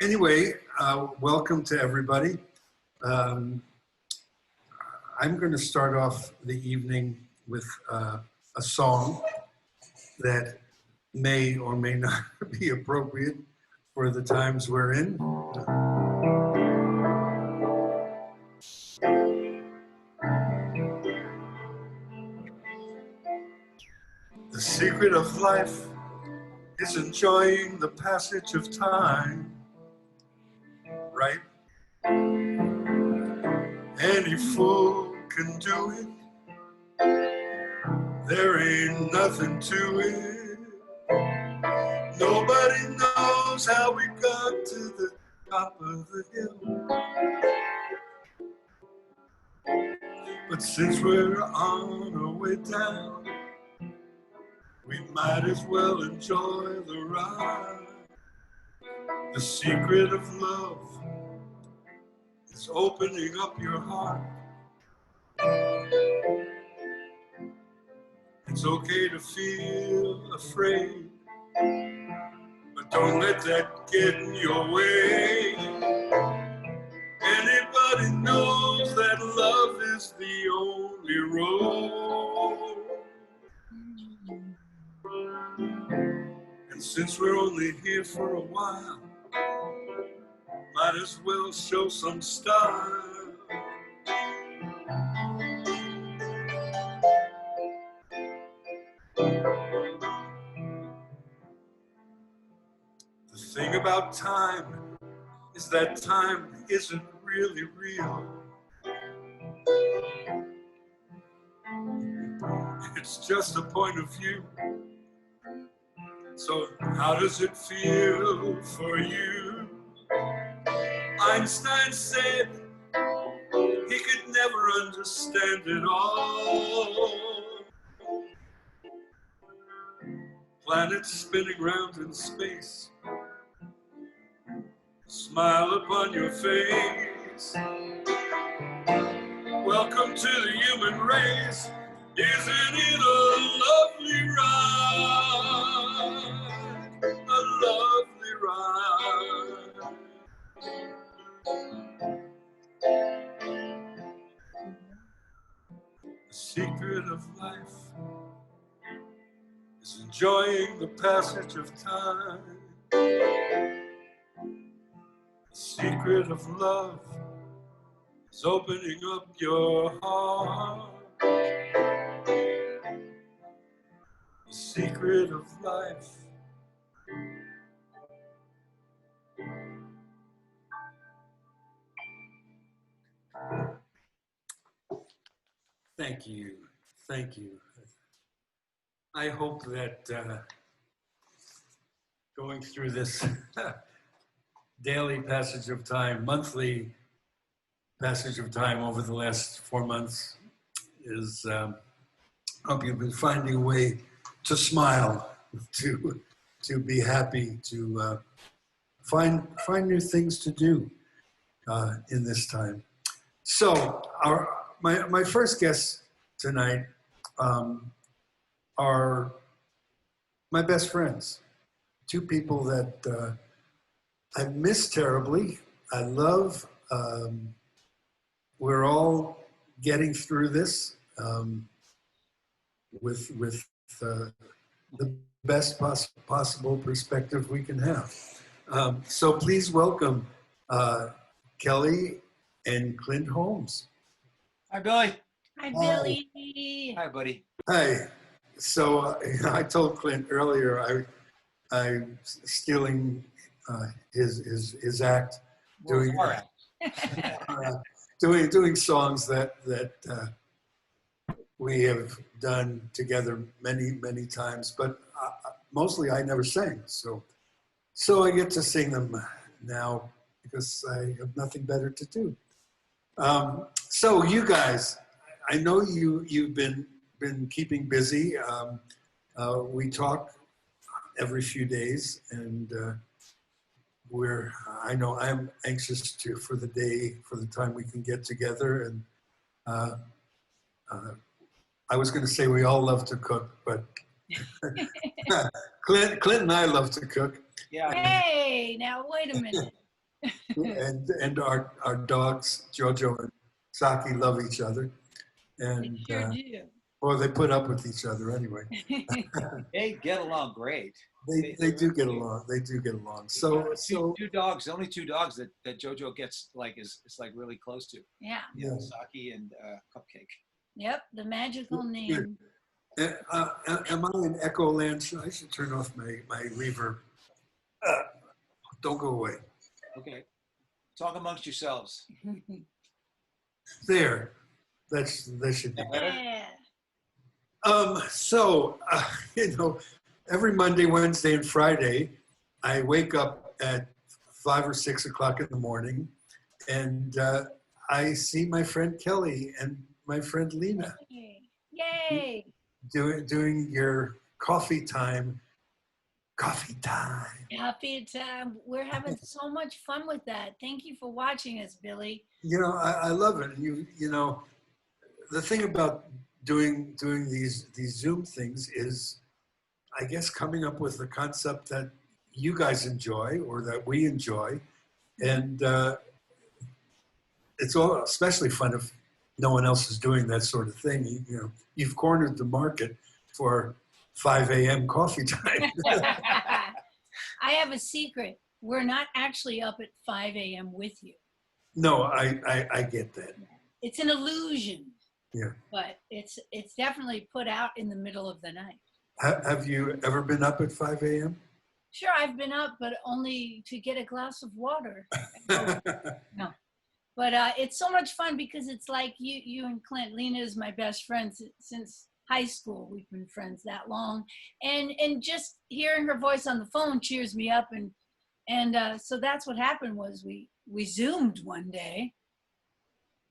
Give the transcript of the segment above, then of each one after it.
Anyway, welcome to everybody. Um, I'm going to start off the evening with a song that may or may not be appropriate for the times we're in. The secret of life is enjoying the passage of time, right? Any fool can do it. There ain't nothing to it. Nobody knows how we got to the top of the hill. But since we're on our way down, we might as well enjoy the ride. The secret of love is opening up your heart. It's okay to feel afraid, but don't let that get in your way. Anybody knows that love is the only road. And since we're only here for a while, might as well show some style. The thing about time is that time isn't really real. It's just a point of view. So how does it feel for you? Einstein said he could never understand it all. Planets spinning round in space. Smile upon your face. Welcome to the human race. Isn't it a lovely ride? A lovely ride. The secret of life is enjoying the passage of time. The secret of love is opening up your heart. The secret of life. Thank you. Thank you. I hope that going through this daily passage of time, monthly passage of time over the last 4 months is, hope you've been finding a way to smile, to be happy, to find new things to do in this time. So my first guests tonight are my best friends, two people that I miss terribly. I love. We're all getting through this with the best possible perspective we can have. So please welcome Kelly and Clint Holmes. Hi, Billy. Hi, Billy. Hi, buddy. Hi. So I told Clint earlier I'm stealing his act, doing songs that we have done together many times, but mostly I never sang. So I get to sing them now because I have nothing better to do. So you guys, I know you've been keeping busy. We talk every few days, and I know I'm anxious for the time we can get together. And I was going to say we all love to cook, but Clint and I love to cook. Yeah. Hey, now wait a minute. and our dogs, Jojo and Saki, love each other. And They sure do. well, they put up with each other anyway. They get along great. They do get along. They do get along. So Two dogs. The only two dogs that JoJo gets is like really close to. Yeah. Yeah. Saki and Cupcake. Yep, the magical name. am I in echo land? I should turn off my reverb. Don't go away. Okay. Talk amongst yourselves. There. That should be better. Yeah. So, every Monday, Wednesday, and Friday, I wake up at 5 or 6 o'clock in the morning, and I see my friend Kelly and my friend Lena Yay! doing your coffee time. Coffee time. Happy time. We're having so much fun with that. Thank you for watching us, Billy. I love it. The thing about doing these Zoom things is, I guess, coming up with a concept that you guys enjoy or that we enjoy, and it's all especially fun if no one else is doing that sort of thing. You've cornered the market for 5 a.m. coffee time. I have a secret. We're not actually up at 5 a.m. with you. No, I get that. It's an illusion. Yeah. But it's definitely put out in the middle of the night. Have you ever been up at 5 a.m.? Sure, I've been up, but only to get a glass of water. No. But it's so much fun because it's like you and Clint. Lena is my best friend since high school. We've been friends that long. And just hearing her voice on the phone cheers me up. And so that's what happened was we Zoomed one day.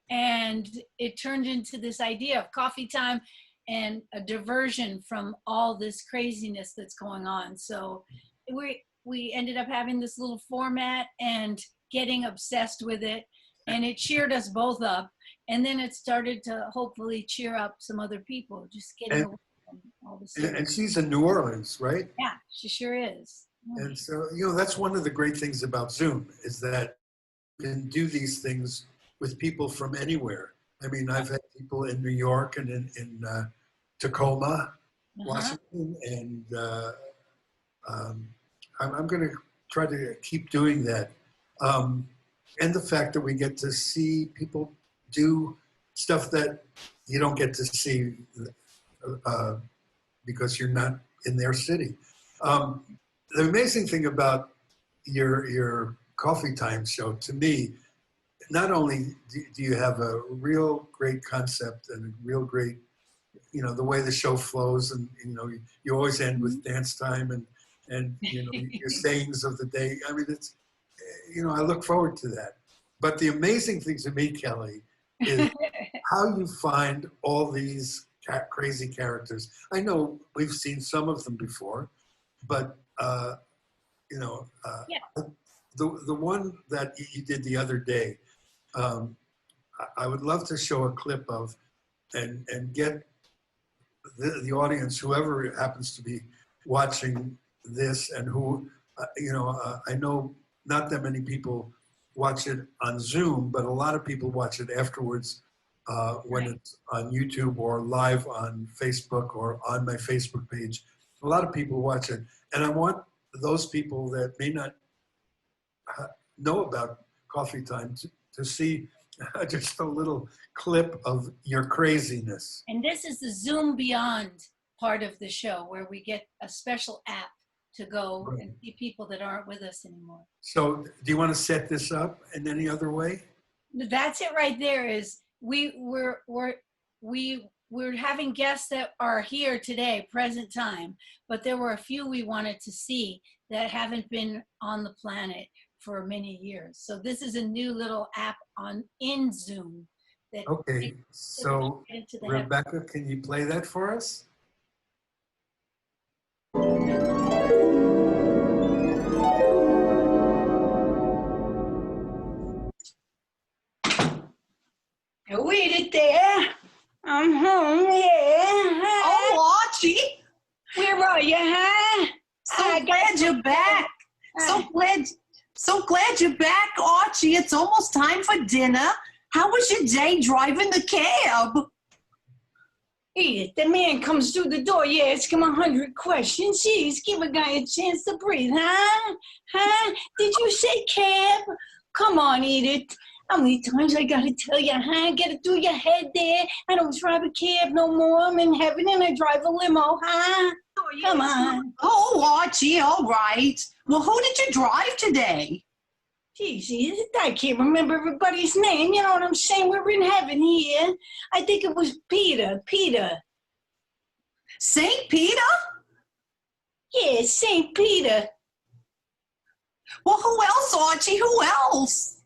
And it turned into this idea of coffee time and a diversion from all this craziness that's going on. So we ended up having this little format and getting obsessed with it. And it cheered us both up. And then it started to hopefully cheer up some other people, just getting away from all this. And she's in New Orleans, right? Yeah, she sure is. Yeah. And so, that's one of the great things about Zoom is that you can do these things with people from anywhere. I mean, I've had people in New York and in Tacoma, Washington, and I'm going to try to keep doing that. And the fact that we get to see people do stuff that you don't get to see because you're not in their city. The amazing thing about your coffee time show, to me, not only do you have a real great concept and a real great, the way the show flows, and you always end with dance time and your sayings of the day. I mean, it's, I look forward to that. But the amazing thing to me, Kelly, is how you find all these crazy characters. I know we've seen some of them before, but the one that you did the other day, I would love to show a clip of and get the audience, whoever happens to be watching this, and who, I know not that many people watch it on Zoom, but a lot of people watch it afterwards when it's on YouTube or live on Facebook or on my Facebook page. A lot of people watch it. And I want those people that may not know about Coffee Time to see just a little clip of your craziness. And this is the Zoom Beyond part of the show where we get a special app to go and see people that aren't with us anymore. So do you want to set this up in any other way? That's it right there. Is we're having guests that are here today, present time, but there were a few we wanted to see that haven't been on the planet for many years. So this is a new little app in Zoom. Okay, so Rebecca, can you play that for us? I waited there. I'm home, yeah. Oh, Archie, Where are you, huh? so glad you're back. So glad So glad you're back, Archie. It's almost time for dinner. How was your day driving the cab? Edith, the man comes through the door, you ask him 100 questions. Jeez, give a guy a chance to breathe, huh? Huh? Did you say cab? Come on, Edith. How many times I gotta tell you, huh? Get it through your head there. I don't drive a cab no more. I'm in heaven and I drive a limo, huh? Come on. Oh, Archie, all right. Well, who did you drive today? Jeez, Edith, I can't remember everybody's name. You know what I'm saying? We're in heaven here. I think it was Peter. St. Peter? Yeah, St. Peter. Well, who else, Archie? Who else?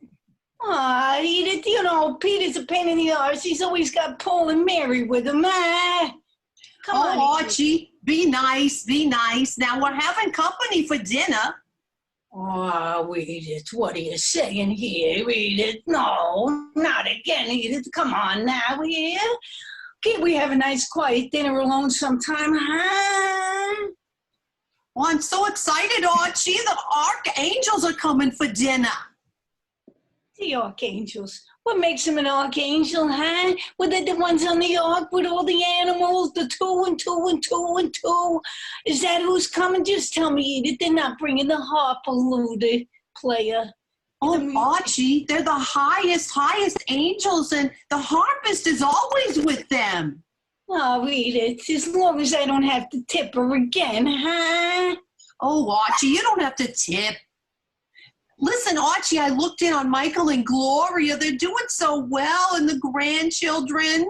Aw, Edith, you know, Peter's a pain in the arse. He's always got Paul and Mary with him. Come on, Edith. Archie, be nice, be nice. Now we're having company for dinner. Oh, Edith, what are you saying here, Edith? No, not again, Edith. Come on now, here. Can't we have a nice, quiet dinner alone sometime, huh? Well, I'm so excited, Archie. The archangels are coming for dinner. The archangels. What makes them an archangel, huh? Were they the ones on the ark with all the animals, the 2 and 2 and 2 and 2? Is that who's coming? Just tell me, Edith, they're not bringing the harp-a-looter player. Oh, Archie, they're the highest angels, and the harpist is always with them. Oh, Edith, as long as I don't have to tip her again, huh? Oh, Archie, you don't have to tip. Listen, Archie, I looked in on Michael and Gloria. They're doing so well, and the grandchildren.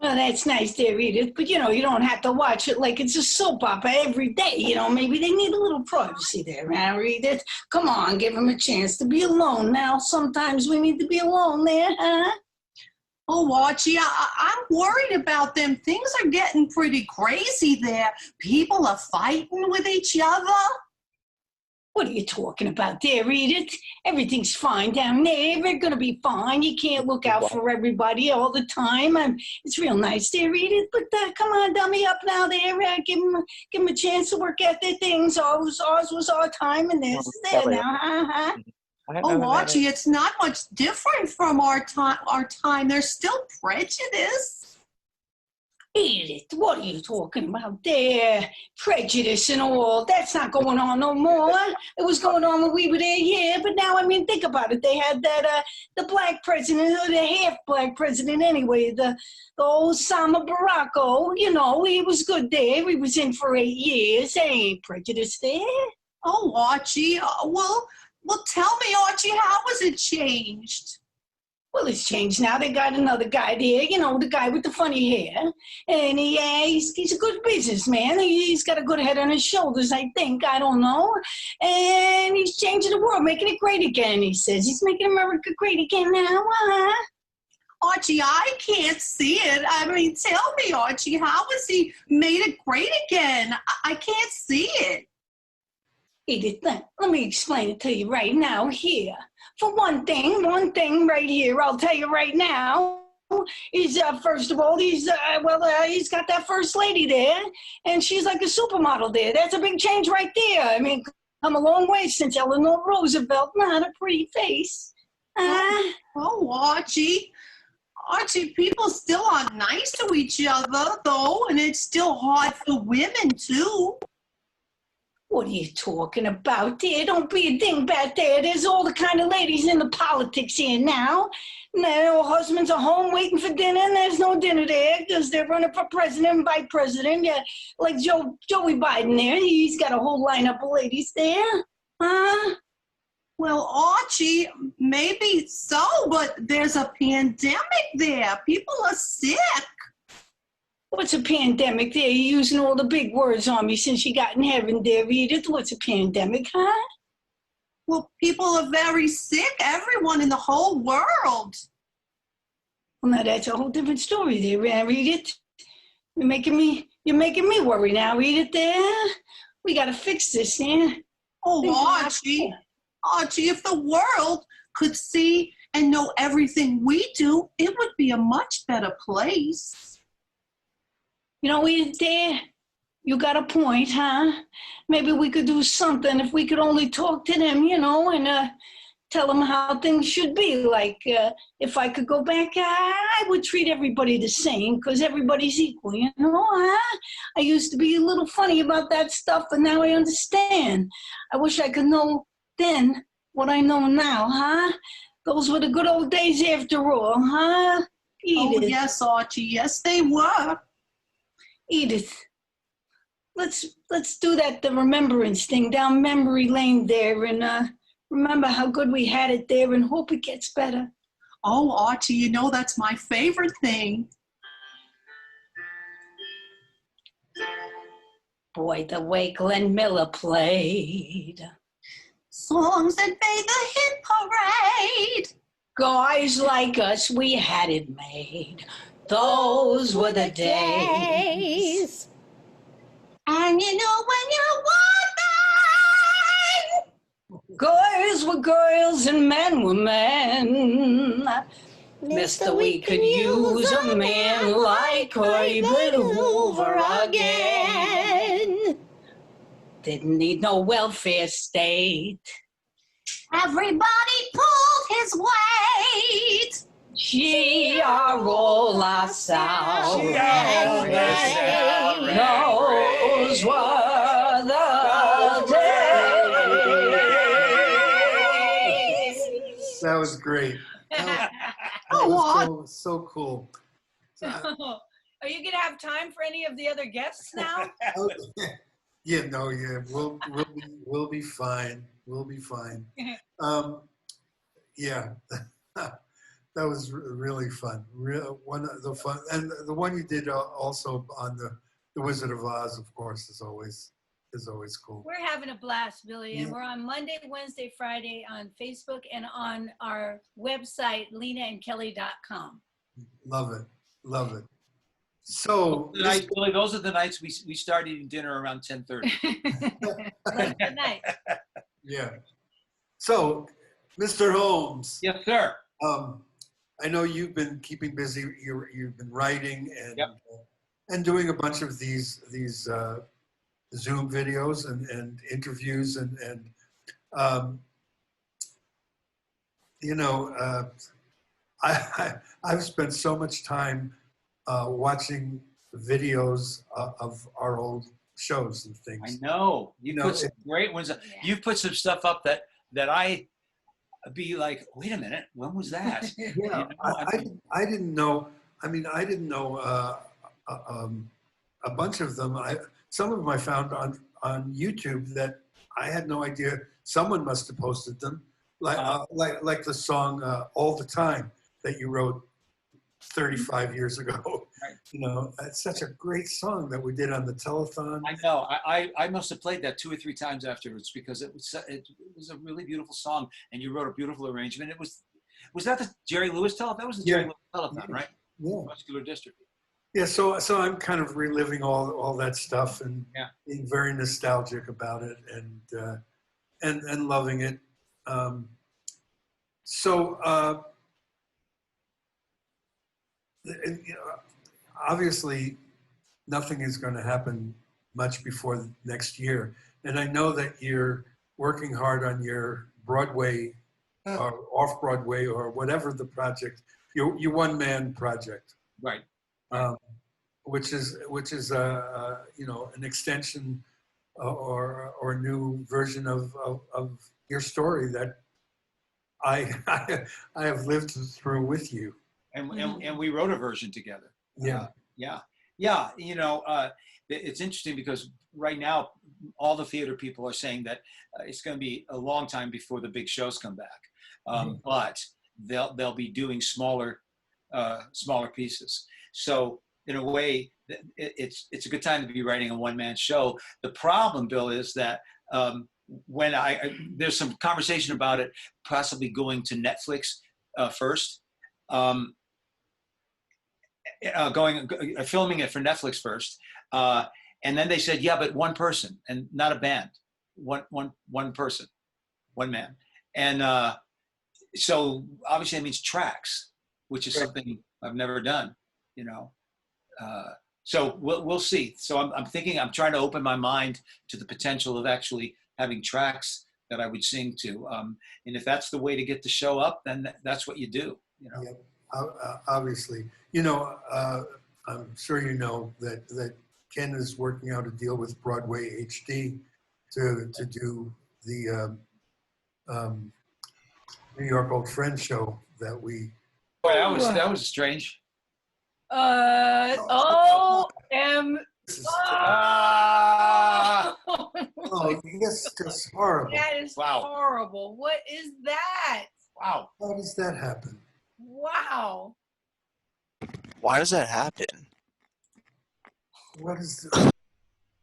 Well, that's nice there, Edith, but, you know, you don't have to watch it like it's a soap opera every day. You know, maybe they need a little privacy there, huh, Edith? Come on, give them a chance to be alone now. Sometimes we need to be alone there, huh? Oh, Archie, I'm worried about them. Things are getting pretty crazy there. People are fighting with each other. What are you talking about there, Edith? Everything's fine down there. They're going to be fine. You can't look out for everybody all the time. It's real nice there, Edith, but come on, dummy up now there. Give them a chance to work out their things. Ours was our time, and this is there now. Uh-huh. Oh, Archie, it's not much different from our time. There's still prejudice. Edith, what are you talking about there? Prejudice and all. That's not going on no more. It was going on when we were there, yeah, but now, I mean, think about it. They had that, the black president, or the half-black president anyway, the old Osama Baracko, you know, he was good there. He was in for 8 years. There ain't prejudice there. Oh, Archie, well, tell me, Archie, how has it changed? Well, it's changed now. They got another guy there, you know, the guy with the funny hair. And he's a good businessman. He's got a good head on his shoulders, I think. I don't know. And he's changing the world, making it great again, he says. He's making America great again now. Archie, I can't see it. I mean, tell me, Archie, how has he made it great again? I can't see it. Edith, let me explain it to you right now here. For one thing right here, I'll tell you right now, is first of all, he's got that first lady there, and she's like a supermodel there. That's a big change right there. I mean, come a long way since Eleanor Roosevelt. Not a pretty face. Oh, Archie, people still aren't nice to each other, though, and it's still hard for women, too. What are you talking about there? Don't be a dingbat there. There's all the kind of ladies in the politics here now. Now husbands are home waiting for dinner, and there's no dinner there because they're running for president and vice president. Yeah, like Joey Biden there. He's got a whole lineup of ladies there. Huh? Well, Archie, maybe so, but there's a pandemic there. People are sick. What's a pandemic there? You're using all the big words on me since you got in heaven there, Edith. What's a pandemic, huh? Well, people are very sick. Everyone in the whole world. Well, now that's a whole different story there, Edith. You're making me worry now, Edith. There, we got to fix this, yeah. Oh, Archie, if the world could see and know everything we do, it would be a much better place. You know, Edith, there, You got a point, huh? Maybe we could do something if we could only talk to them, and tell them how things should be. Like, if I could go back, I would treat everybody the same because everybody's equal, huh? I used to be a little funny about that stuff, but now I understand. I wish I could know then what I know now, huh? Those were the good old days after all, huh? Oh, Edith, yes, Archie. Yes, they were. Edith, let's do the remembrance thing down memory lane there and remember how good we had it there and hope it gets better. Oh, Archie, that's my favorite thing. Boy, the way Glenn Miller played. Songs that made the hit parade. Guys like us, we had it made. Those were the days. And when you want them. Girls were girls and men were men. Mister, we could use a man like Herbert Hoover again. Didn't need no welfare state. Everybody pulled his weight. Gee, are all our South. Those were the days. That was great. That was so cool. So, Are you gonna have time for any of the other guests now? we'll be fine. We'll be fine. Yeah, that was really fun. One of the fun, and the one you did also on the Wizard of Oz, of course, is always cool. We're having a blast, Billy, and Yeah. we're on Monday, Wednesday, Friday on Facebook and on our website, lenaandkelly.com. Love it, love it. So Billy, those are the nights we start eating dinner around 10:30. Late at night. yeah. So, Mr. Holmes. Yes, sir. I know you've been keeping busy. You've been writing and Yep. And doing a bunch of these Zoom videos and interviews and I've spent so much time watching videos of our old shows and I things. know. You put some great ones. Yeah. You've put some stuff up that I be like, wait a minute, when was that? Yeah, I didn't know. I mean, I didn't know a bunch of them. Some of them I found on YouTube that I had no idea. Someone must have posted them, like the song "All the Time" that you wrote 35 years ago. Right. It's such a great song that we did on the telethon. I know. I must have played that 2 or 3 times afterwards because it was a really beautiful song, and you wrote a beautiful arrangement. Was that the Jerry Lewis telethon? That was the Jerry Lewis telethon, right? Yeah. Muscular dystrophy. Yeah, so I'm kind of reliving all that stuff and being very nostalgic about it and loving it. Obviously, nothing is going to happen much before next year, and I know that you're working hard on your Broadway or off Broadway or whatever the project, your one-man project. Right. Which is an extension or a new version of your story that I have lived through with you. And we wrote a version together. Yeah. Yeah. It's interesting because right now all the theater people are saying that it's going to be a long time before the big shows come back, but they'll be doing smaller pieces. So in a way, it's a good time to be writing a one-man show. The problem, Bill, is that when there's some conversation about it possibly going to Netflix first, filming it for Netflix first, and then they said, yeah, but one person and not a band, one person, one man, and so obviously that means tracks, which is something I've never done, So we'll see. So I'm thinking, I'm trying to open my mind to the potential of actually having tracks that I would sing to. And if that's the way to get the show up, then that's what you do. You know. Yep. Obviously, I'm sure you know that Ken is working out a deal with Broadway HD to do the New York Old Friends show that we. Boy, that was strange. OM. This is, Ah! oh, yes, that's horrible. That is Wow. horrible. What is that? Wow. How does that happen? Wow. Why does that happen? What is?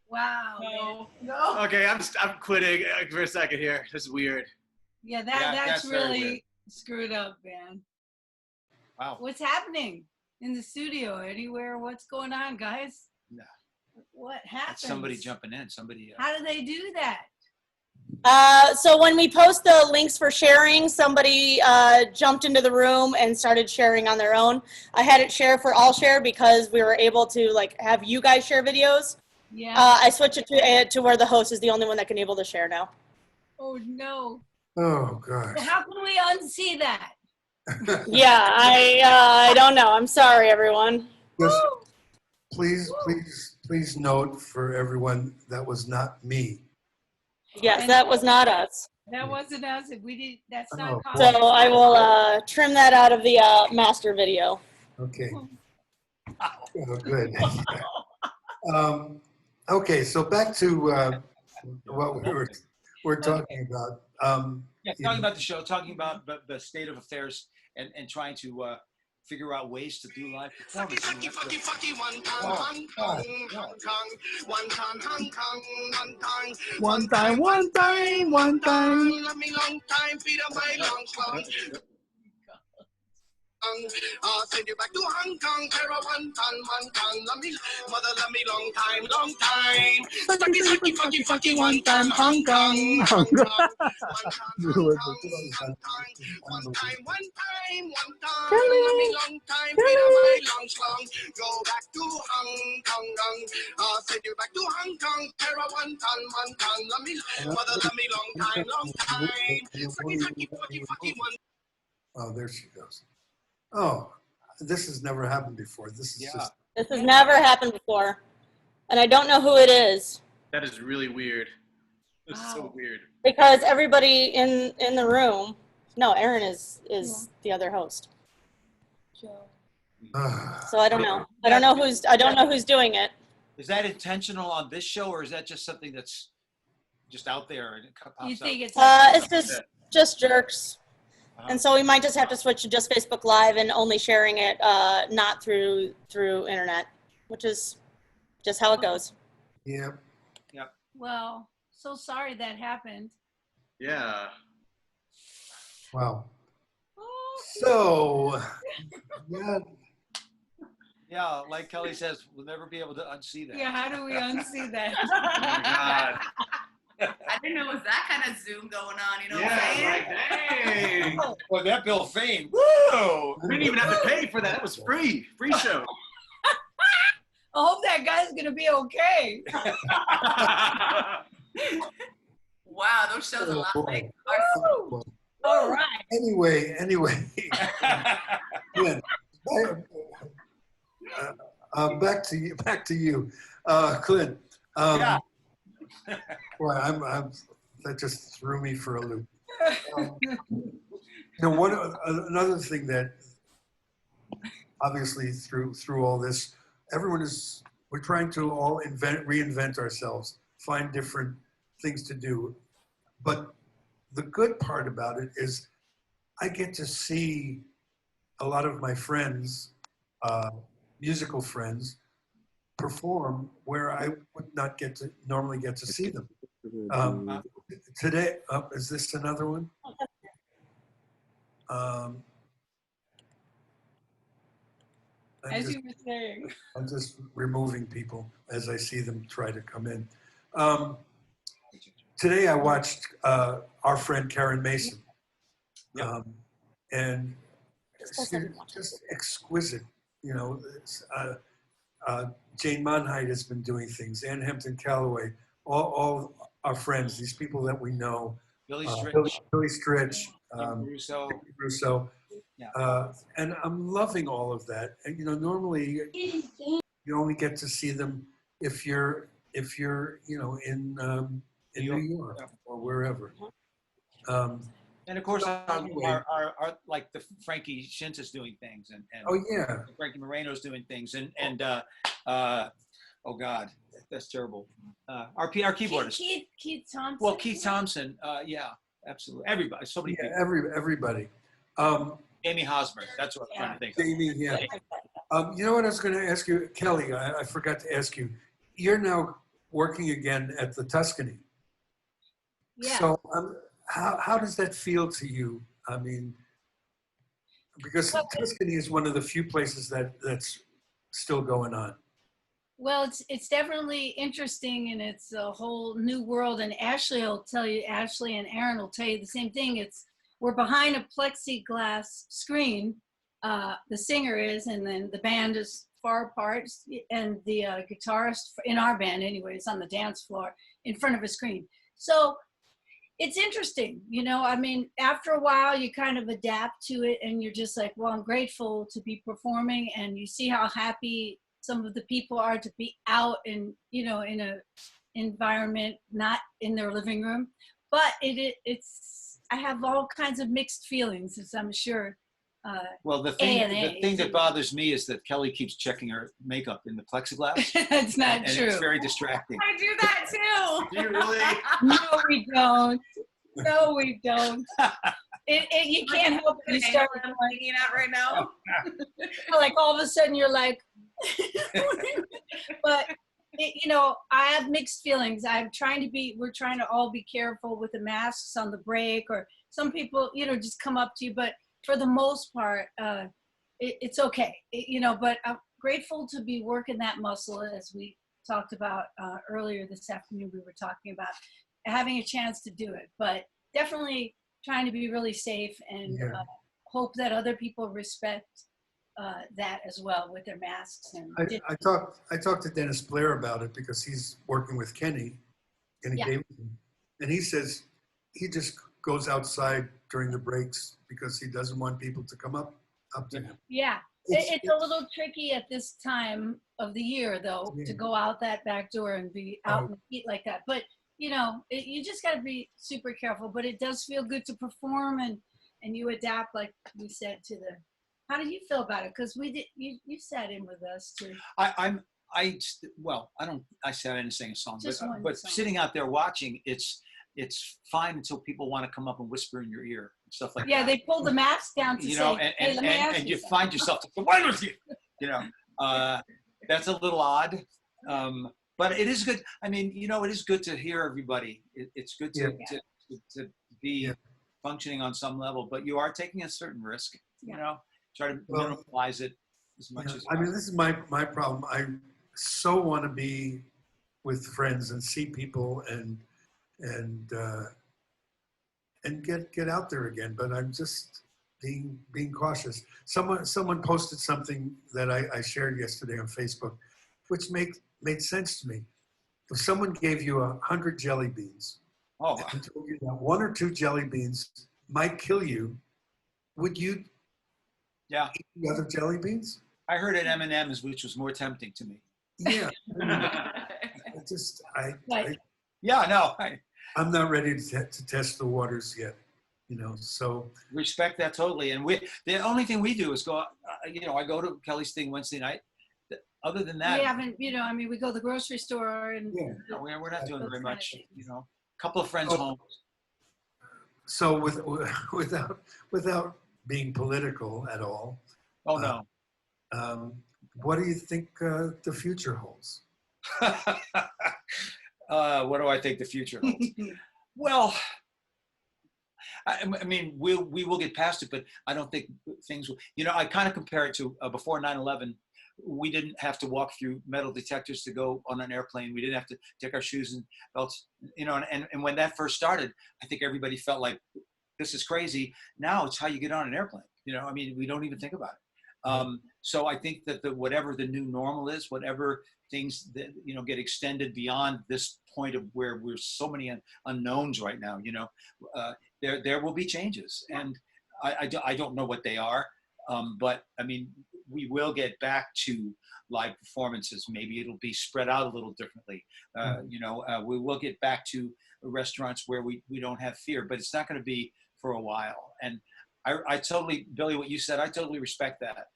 Wow. No. No. Okay, I'm quitting for a second here. This is weird. Yeah, Yeah, that's that's very really weird. screwed up, man. Wow. What's happening in the studio? Anywhere? What's going on, guys? No. What happened? That's somebody jumping in. Somebody. How do they do that? So when we post the links for sharing, somebody jumped into the room and started sharing on their own. I had it share for all share because we were able to like have you guys share videos. Yeah. I switched it to where the host is the only one that can able to share now. Oh no. Oh gosh. So how can we unsee that? Yeah, I don't know. I'm sorry, everyone. Just please note for everyone that was not me. Yes, that was not us. That wasn't us. We did. That's Oh, not. boy. So I will trim that out of the master video. Okay. Oh, good. Okay, so back to what we're talking about. Yeah, talking about the show, talking about the state of affairs, and trying to figure out ways to do live performance. One time. Send you back to Hong Kong, Terra one ton, love me, mother love me long time. Funky, one time, Hong Kong, one time, love me long time, Peter my long, go back to Hong Kong, send you back to Hong Kong, Terra one ton, love me, mother love me long time. Funky, one. Oh, there she goes. Oh, this has never happened before. This is just. This has never happened before, and I don't know who it is That is really weird. This is so Wow. weird. because everybody in the room. No, Aaron is the other host. So I don't know. I don't know who's doing it. Is that intentional on this show, or is that just something that's just out there and it pops You up? think it's? It's just jerks. And so we might just have to switch to just Facebook Live and only sharing it, not through internet, which is just how it goes. Yeah. Well, so sorry that happened. Yeah. Wow. Oh, So, yeah. Yeah, like Kelly says, we'll never be able to unsee that. yeah. How do we unsee that? Oh my God. I didn't know it was that kind of Zoom going on, you know Yeah, what I'm saying? like, dang. Well, that Bill Fayne. Whoa. We didn't even have to pay for that. That was free. Free show. I hope that guy's gonna be okay. Wow, those shows a lot Oh, like Woo! All right. Anyway. Yeah. Back to you, Clint. Yeah. Boy, that just threw me for a loop. Another thing that obviously through all this, we're trying to all reinvent ourselves, find different things to do. But the good part about it is I get to see a lot of my friends, musical friends, perform where I would not normally get to see them. Today, is this another one? As you were saying. I'm just removing people as I see them try to come in. Today I watched our friend Karen Mason, and she's just exquisite. You know, Jane Monheit has been doing things. Ann Hampton Calloway, all our friends, these people that we know. Billy Billy Stritch, Russo. Russo. Yeah. And I'm loving all of that. And normally you only get to see them if you're in New York or wherever. And of course, Anyway. our like the Frankie Shintz is doing things, and Oh yeah. Frankie Moreno's doing things, and oh God, that's terrible. Our keyboardist. Keith Thompson. Well, Keith Thompson, yeah, absolutely. Everybody, so many Yeah, people. everybody. Amy Hosmer, that's what I'm trying to think of. Jamie, yeah. You know what I was going to ask you, Kelly? I forgot to ask you. You're now working again at the Tuscany. Yeah. So how does that feel to you? I mean, because Tuscany is one of the few places that's still going on. Well, it's definitely interesting, and it's a whole new world. And Ashley and Aaron will tell you the same thing. We're behind a plexiglass screen. The singer is, and then the band is far apart, and the guitarist in our band, anyway, is on the dance floor in front of a screen. So it's interesting, I mean, after a while you kind of adapt to it, and you're just like, well, I'm grateful to be performing, and you see how happy some of the people are to be out in, in a environment, not in their living room. But I have all kinds of mixed feelings, as I'm sure. Well, the thing that bothers me is that Kelly keeps checking her makeup in the plexiglass. It's not and true. It's very distracting. I do that too. Do you really? No, we don't. No, we don't. You can't help it. You start I'm thinking out right now. like all of a sudden you're like, but I have mixed feelings. We're trying to all be careful with the masks on the break, or some people, just come up to you, but for the most part, it's okay. But I'm grateful to be working that muscle, as we talked about earlier this afternoon. We were talking about having a chance to do it, but definitely trying to be really safe, and hope that other people respect that as well with their masks. And I talked to Dennis Blair about it, because he's working with Kenny Davidson, and he says he just goes outside during the breaks because he doesn't want people to come up to him. Yeah, it's a little tricky at this time of the year, though, to go out that back door and be out in the heat like that. But you just got to be super careful. But it does feel good to perform, and you adapt, like we said, to the. How did you feel about it? Because we did. You sat in with us too. I said I didn't sing a song, but sitting out there watching, it's fine until people want to come up and whisper in your ear and stuff like that. Yeah, they pulled the mask down to say, hey, let me ask and you you find yourself, why with you? That's a little odd. But it is good. I mean, it is good to hear everybody. It's good to be functioning on some level, but you are taking a certain risk, try to minimize it as much as possible. I mean, this is my problem. I so want to be with friends and see people and get out there again, but I'm just being cautious. Someone posted something that I shared yesterday on Facebook, which made sense to me. If someone gave you 100 jelly beans, and told you that 1 or 2 jelly beans might kill you, would you eat the other jelly beans? I heard at M&M's, which was more tempting to me. Yeah. I'm not ready to test the waters yet, so. Respect that totally. And the only thing we do is go, I go to Kelly's thing Wednesday night. Other than that. We haven't, we go to the grocery store and. Yeah. We're not doing very much, a couple of friends home. So without being political at all. Oh, no. What do you think the future holds? What do I think the future holds? Well, I mean, we will get past it, but I don't think things will. I kind of compare it to before 9/11. We didn't have to walk through metal detectors to go on an airplane. We didn't have to take our shoes and belts, and when that first started, I think everybody felt like this is crazy. Now it's how you get on an airplane. I mean, we don't even think about it. So I think that whatever the new normal is, whatever things that get extended beyond this point of where we're so many unknowns right now, there will be changes, and I don't know what they are, but I mean, we will get back to live performances. Maybe it'll be spread out a little differently. We will get back to restaurants where we don't have fear, but it's not going to be for a while. And I totally, Billy, what you said, I totally respect that.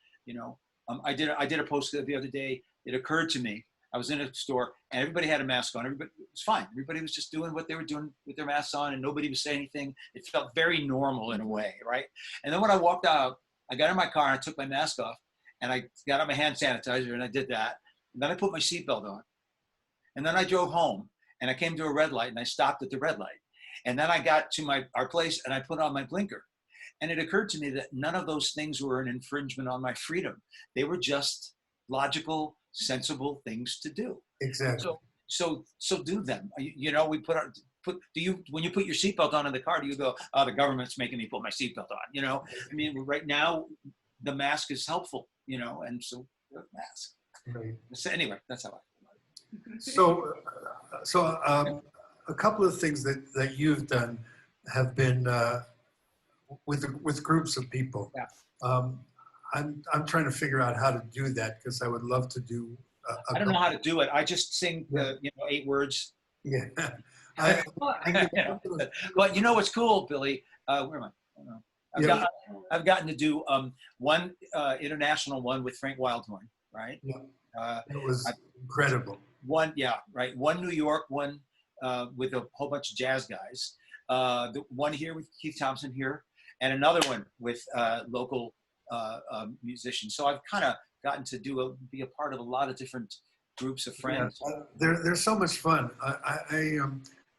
I did a post the other day. It occurred to me, I was in a store and everybody had a mask on. Everybody, it was fine. Everybody was just doing what they were doing with their masks on, and nobody was saying anything. It felt very normal in a way, right? And then when I walked out, I got in my car and I took my mask off, and I got out my hand sanitizer and I did that. And then I put my seatbelt on. And then I drove home and I came to a red light and I stopped at the red light. And then I got to our place and I put on my blinker. And it occurred to me that none of those things were an infringement on my freedom. They were just logical, sensible things to do. Exactly. So do them. We when you put your seatbelt on in the car, do you go, oh, the government's making me put my seatbelt on? I mean, right now the mask is helpful, and so wear a mask. Right. So anyway, that's how I. So a couple of things that you've done have been with groups of people. Yeah. I'm trying to figure out how to do that, because I would love to do. I don't know how to do it. I just sing, 8 words. Yeah. But what's cool, Billy? Where am I? I don't know. I've gotten to do one international one with Frank Wildhorn, right? Yeah. It was incredible. One New York one with a whole bunch of jazz guys. The one here with Keith Thompson here, and another one with local musicians. So I've kind of gotten to be a part of a lot of different groups of friends. Yeah, they're so much fun.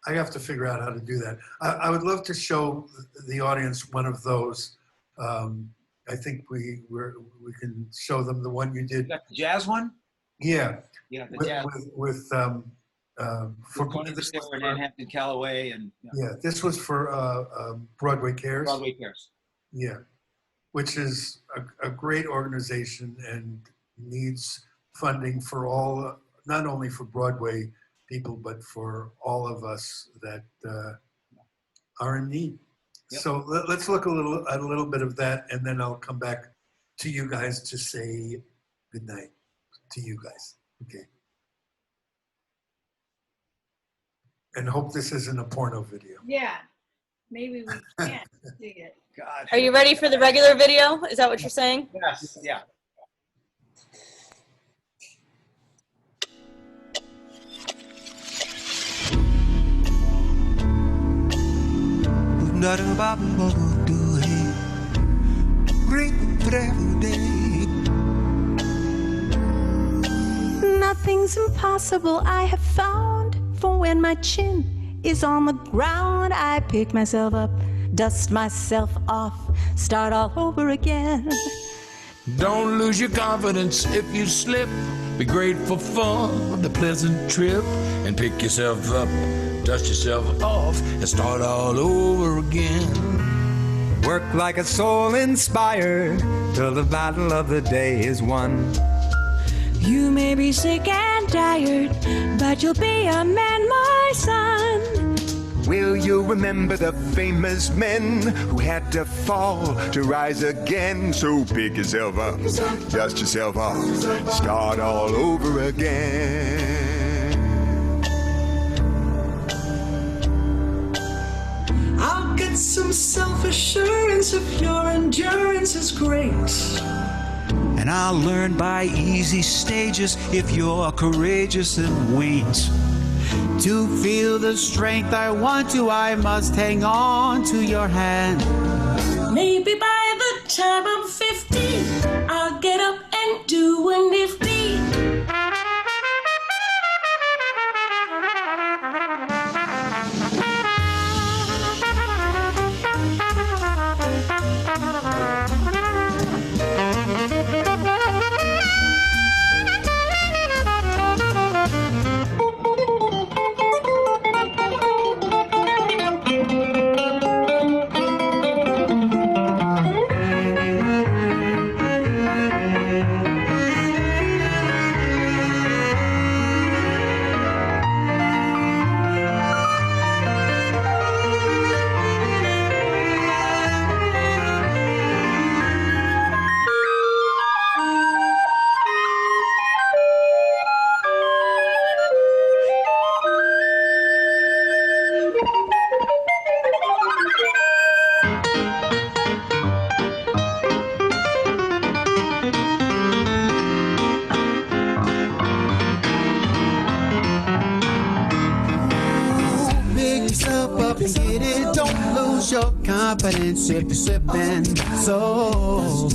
I have to figure out how to do that. I would love to show the audience one of those. I think we can show them the one you did. The jazz one? Yeah. Yeah, the jazz. With this in Hampton Callaway and. Yeah, this was for Broadway Cares. Broadway Cares. Yeah, which is a great organization and needs funding for all, not only for Broadway people, but for all of us that are in need. Yep. So let's look at a little bit of that, and then I'll come back to you guys to say good night to you guys. Okay. And hope this isn't a porno video. Yeah, maybe we can't see it. God. Are you ready for the regular video? Is that what you're saying? Yes. Yeah. Nothing's impossible, I have found. For when my chin is on the ground, I pick myself up, dust myself off, start all over again. Don't lose your confidence if you slip. Be grateful for the pleasant trip and pick yourself up, dust yourself off, and start all over again. Work like a soul inspired till the battle of the day is won. You may be sick and tired, but you'll be a man, my son. Will you remember the famous men who had to fall to rise again? So pick yourself up, dust yourself off, start all over again. I'll get some self-assurance if your endurance is great. And I'll learn by easy stages if you're courageous and wait. To feel the strength I want to, I must hang on to your hand. Maybe by the time I'm 50, I'll get up and do a nifty. lose your confidence if you're slipping. So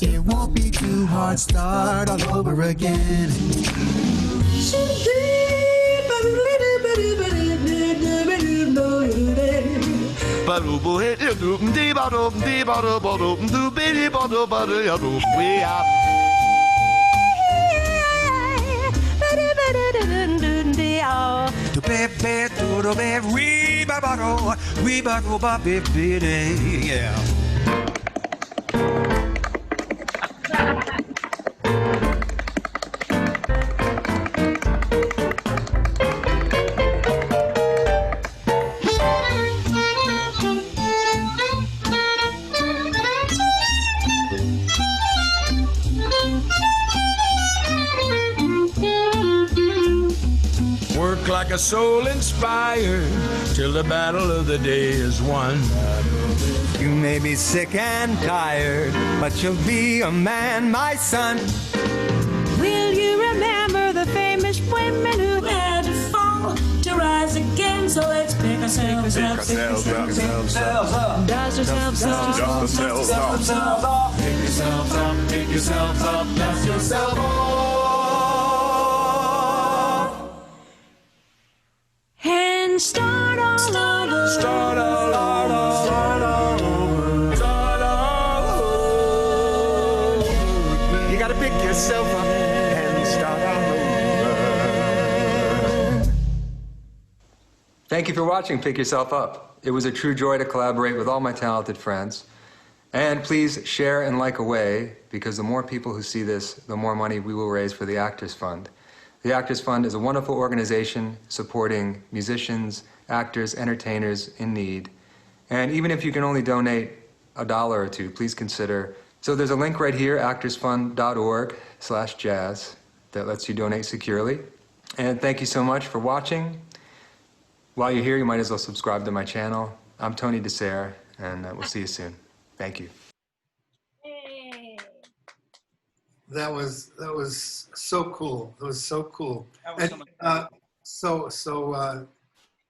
it won't be too hard. Start all over again. Yeah. Work like a soul inspired till the battle of the day is won. You may be sick and tired, but you'll be a man, my son. Will you remember the famous women who had to fall to rise again? So let's pick ourselves up. Dust yourselves up. Dust yourselves up. Dust yourselves up. Pick yourselves up. Pick yourselves up. Dust yourself off. And start all over. Start all over. Start all over. Start all over. You gotta pick yourself up and start all over. Thank you for watching Pick Yourself Up. It was a true joy to collaborate with all my talented friends. And please share and like away, because the more people who see this, the more money we will raise for the Actors Fund. The Actors Fund is a wonderful organization supporting musicians, actors, entertainers in need. And even if you can only donate $1 or $2, please consider. So there's a link right here, actorsfund.org/jazz, that lets you donate securely. And thank you so much for watching. While you're here, you might as well subscribe to my channel. I'm Tony DeStefano, and we'll see you soon. Thank you. That was so cool. It was so cool. That was And, so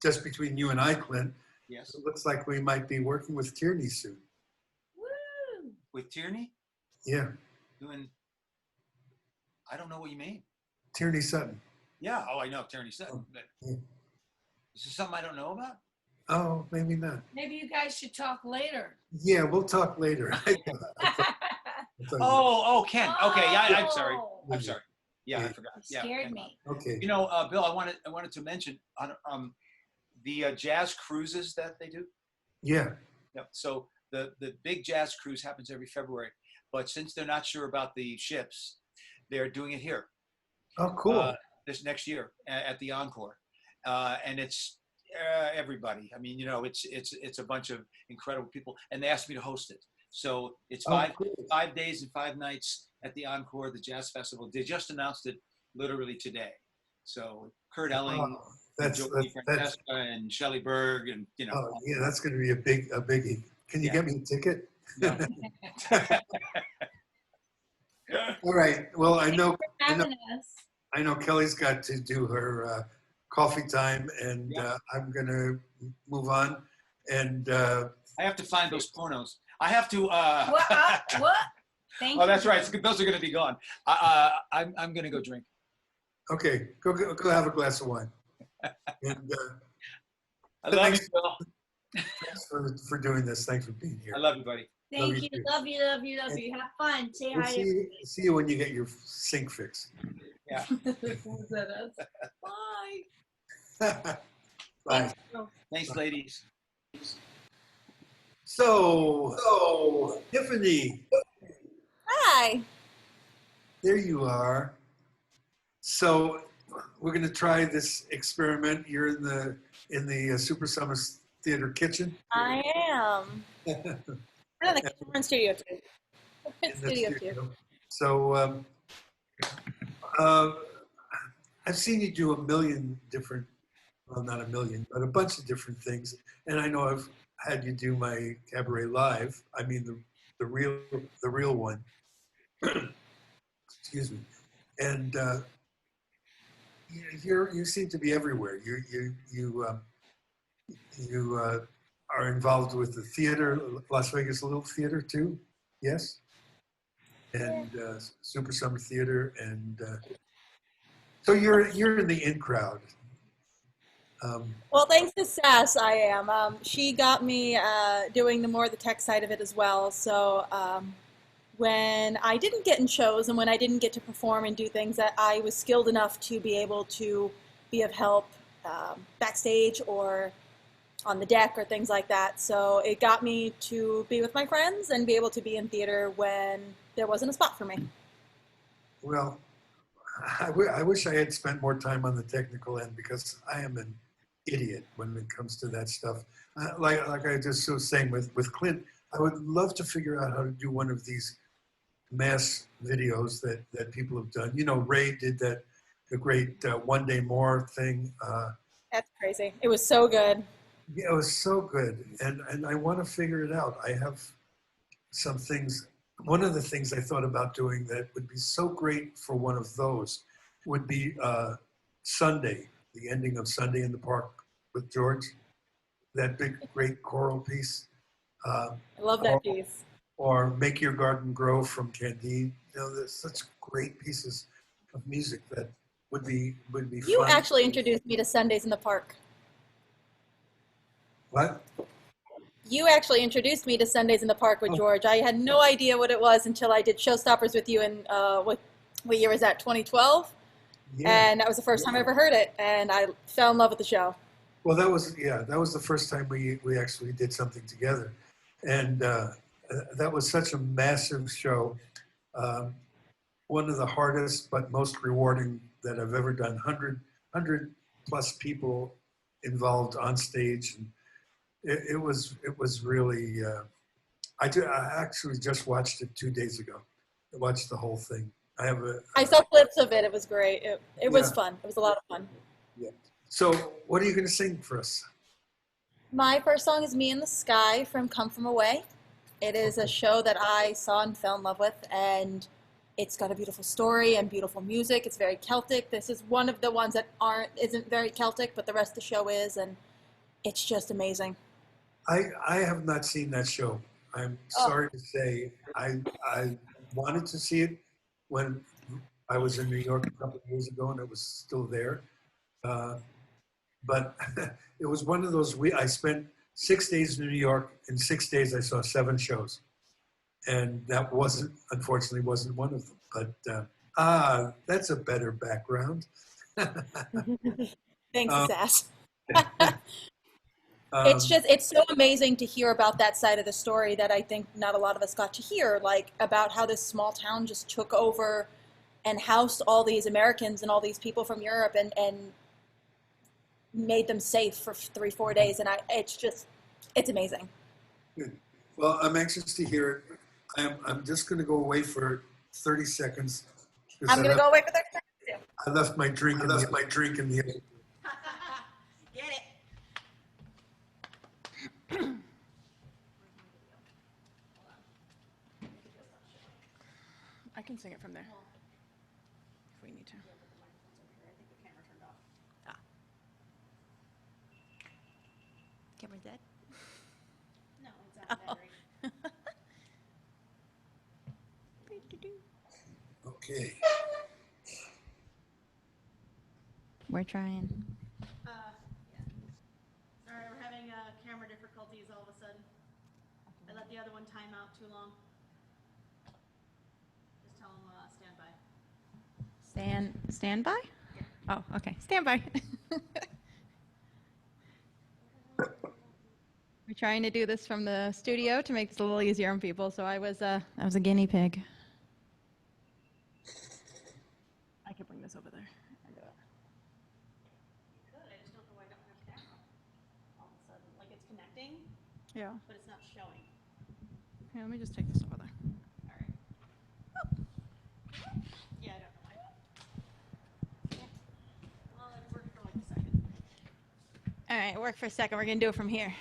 just between you and I, Clint, Yes. it looks like we might be working with Tierney soon. With Tierney? Yeah, Doing, I don't know what you mean. Tierney Sutton. Yeah, oh, I know, Tierney Sutton. But Yeah. is this something I don't know about? Oh, maybe not. Maybe you guys should talk later. Yeah, we'll talk later. Oh, Ken. Okay, yeah, I'm sorry. I'm sorry. Yeah, I forgot. You Yeah, scared Ken. me. Okay. You know, Bill, I wanted to mention the jazz cruises that they do. Yeah. Yep. So the big jazz cruise happens every February, but since they're not sure about the ships, they're doing it here. Oh, cool. This next year at the Encore, and it's everybody. I mean, you know, it's a bunch of incredible people, and they asked me to host it. So it's five days and 5 nights at the Encore, the Jazz Festival. They just announced it literally today. So Kurt Elling, Jody Francesca, and Shelley Berg, and you know. Oh, yeah, that's going to be a biggie. Can you get me a ticket? No. All right. Well, I know Having us. Kelly's got to do her coffee time, and I'm going to move on. And I have to find those pornos. I have to. What? Thank you. Oh, that's right. Those are going to be gone. I'm going to go drink. Okay, go have a glass of wine. And I love you, Bill. thanks for doing this. Thanks for being here. I love you, buddy. Thank Love you. you. Love you. Love you. Love you. Have fun. Say We'll hi. see you when you get your sink fixed. Yeah. Bye. Bye. Thanks, ladies. So, Tiffany, Hi. there you are. So, we're going to try this experiment. You're in the Super Summers Theater kitchen. I am. We're in the kitchen. We're in studio too. We're in In the studio too. studio. So, I've seen you do a million different, well, not a million, but a bunch of different things. And I know I've had you do my Cabaret Live. I mean, the real one. Excuse me. And you seem to be everywhere. You are involved with the theater, Las Vegas Little Theater too. Yes. And Super Summer Theater, and so you're in the in crowd. Well, thanks to Sass, I am. She got me doing the tech side of it as well. So when I didn't get in shows and when I didn't get to perform and do things, that I was skilled enough to be able to be of help backstage or on the deck or things like that. So it got me to be with my friends and be able to be in theater when there wasn't a spot for me. Well, I wish I had spent more time on the technical end, because I am an idiot when it comes to that stuff. Like I just was saying with Clint, I would love to figure out how to do one of these mass videos that people have done. You know, Ray did the great One Day More thing. That's crazy. It was so good. Yeah, it was so good. And I want to figure it out. I have some things. One of the things I thought about doing that would be so great for one of those would be Sunday, the ending of Sunday in the Park with George, that big, great choral piece. I love that piece. Or Make Your Garden Grow from Candide. You know, there's such great pieces of music that would be You fun. actually introduced me to Sundays in the Park. What? You actually introduced me to Sundays in the Park with George. I had no idea what it was until I did Showstoppers with you in, what year was that, 2012? Yeah. And that was the first time I ever heard it, and I fell in love with the show. Well, that was the first time we actually did something together. And that was such a massive show. One of the hardest but most rewarding that I've ever done. 100 plus people involved on stage. And it was really, I actually just watched it 2 days ago. I watched the whole thing. I saw clips of it. It was great. It was fun. It was a lot of fun. Yeah. So what are you going to sing for us? My first song is Me in the Sky from Come From Away. It is a show that I saw and fell in love with, and it's got a beautiful story and beautiful music. It's very Celtic. This is one of the ones that isn't very Celtic, but the rest of the show is, and it's just amazing. I have not seen that show. I'm sorry to say. I wanted to see it when I was in New York a couple of years ago, and it was still there. But it was one of those, I spent 6 days in New York. In 6 days, I saw 7 shows. And that unfortunately wasn't one of them. But that's a better background. Thanks, Sass. It's so amazing to hear about that side of the story that I think not a lot of us got to hear, like about how this small town just took over and housed all these Americans and all these people from Europe and made them safe for 3-4 days. And it's amazing. Good. Well, I'm anxious to hear it. I'm just going to go away for 30 seconds. I'm going to go away for 30 seconds too. I left my drink in the Get it. I can sing it from there if we need to. Camera dead? No, it's out of battery. Okay. We're trying. Sorry, we're having camera difficulties all of a sudden. I let the other one time out too long. Just tell them stand by. Stand by? Yeah. Oh, okay. Stand by. We're trying to do this from the studio to make this a little easier on people. So I was a guinea pig. I could bring this over there. I just don't know why I don't have camera. All of a sudden, like it's connecting, Yeah. but it's not showing. Here, let me just take this over there. All right. Oh. Yeah, I don't know why. Yeah. Well, it worked for like a second. All right, work for a second. We're going to do it from here.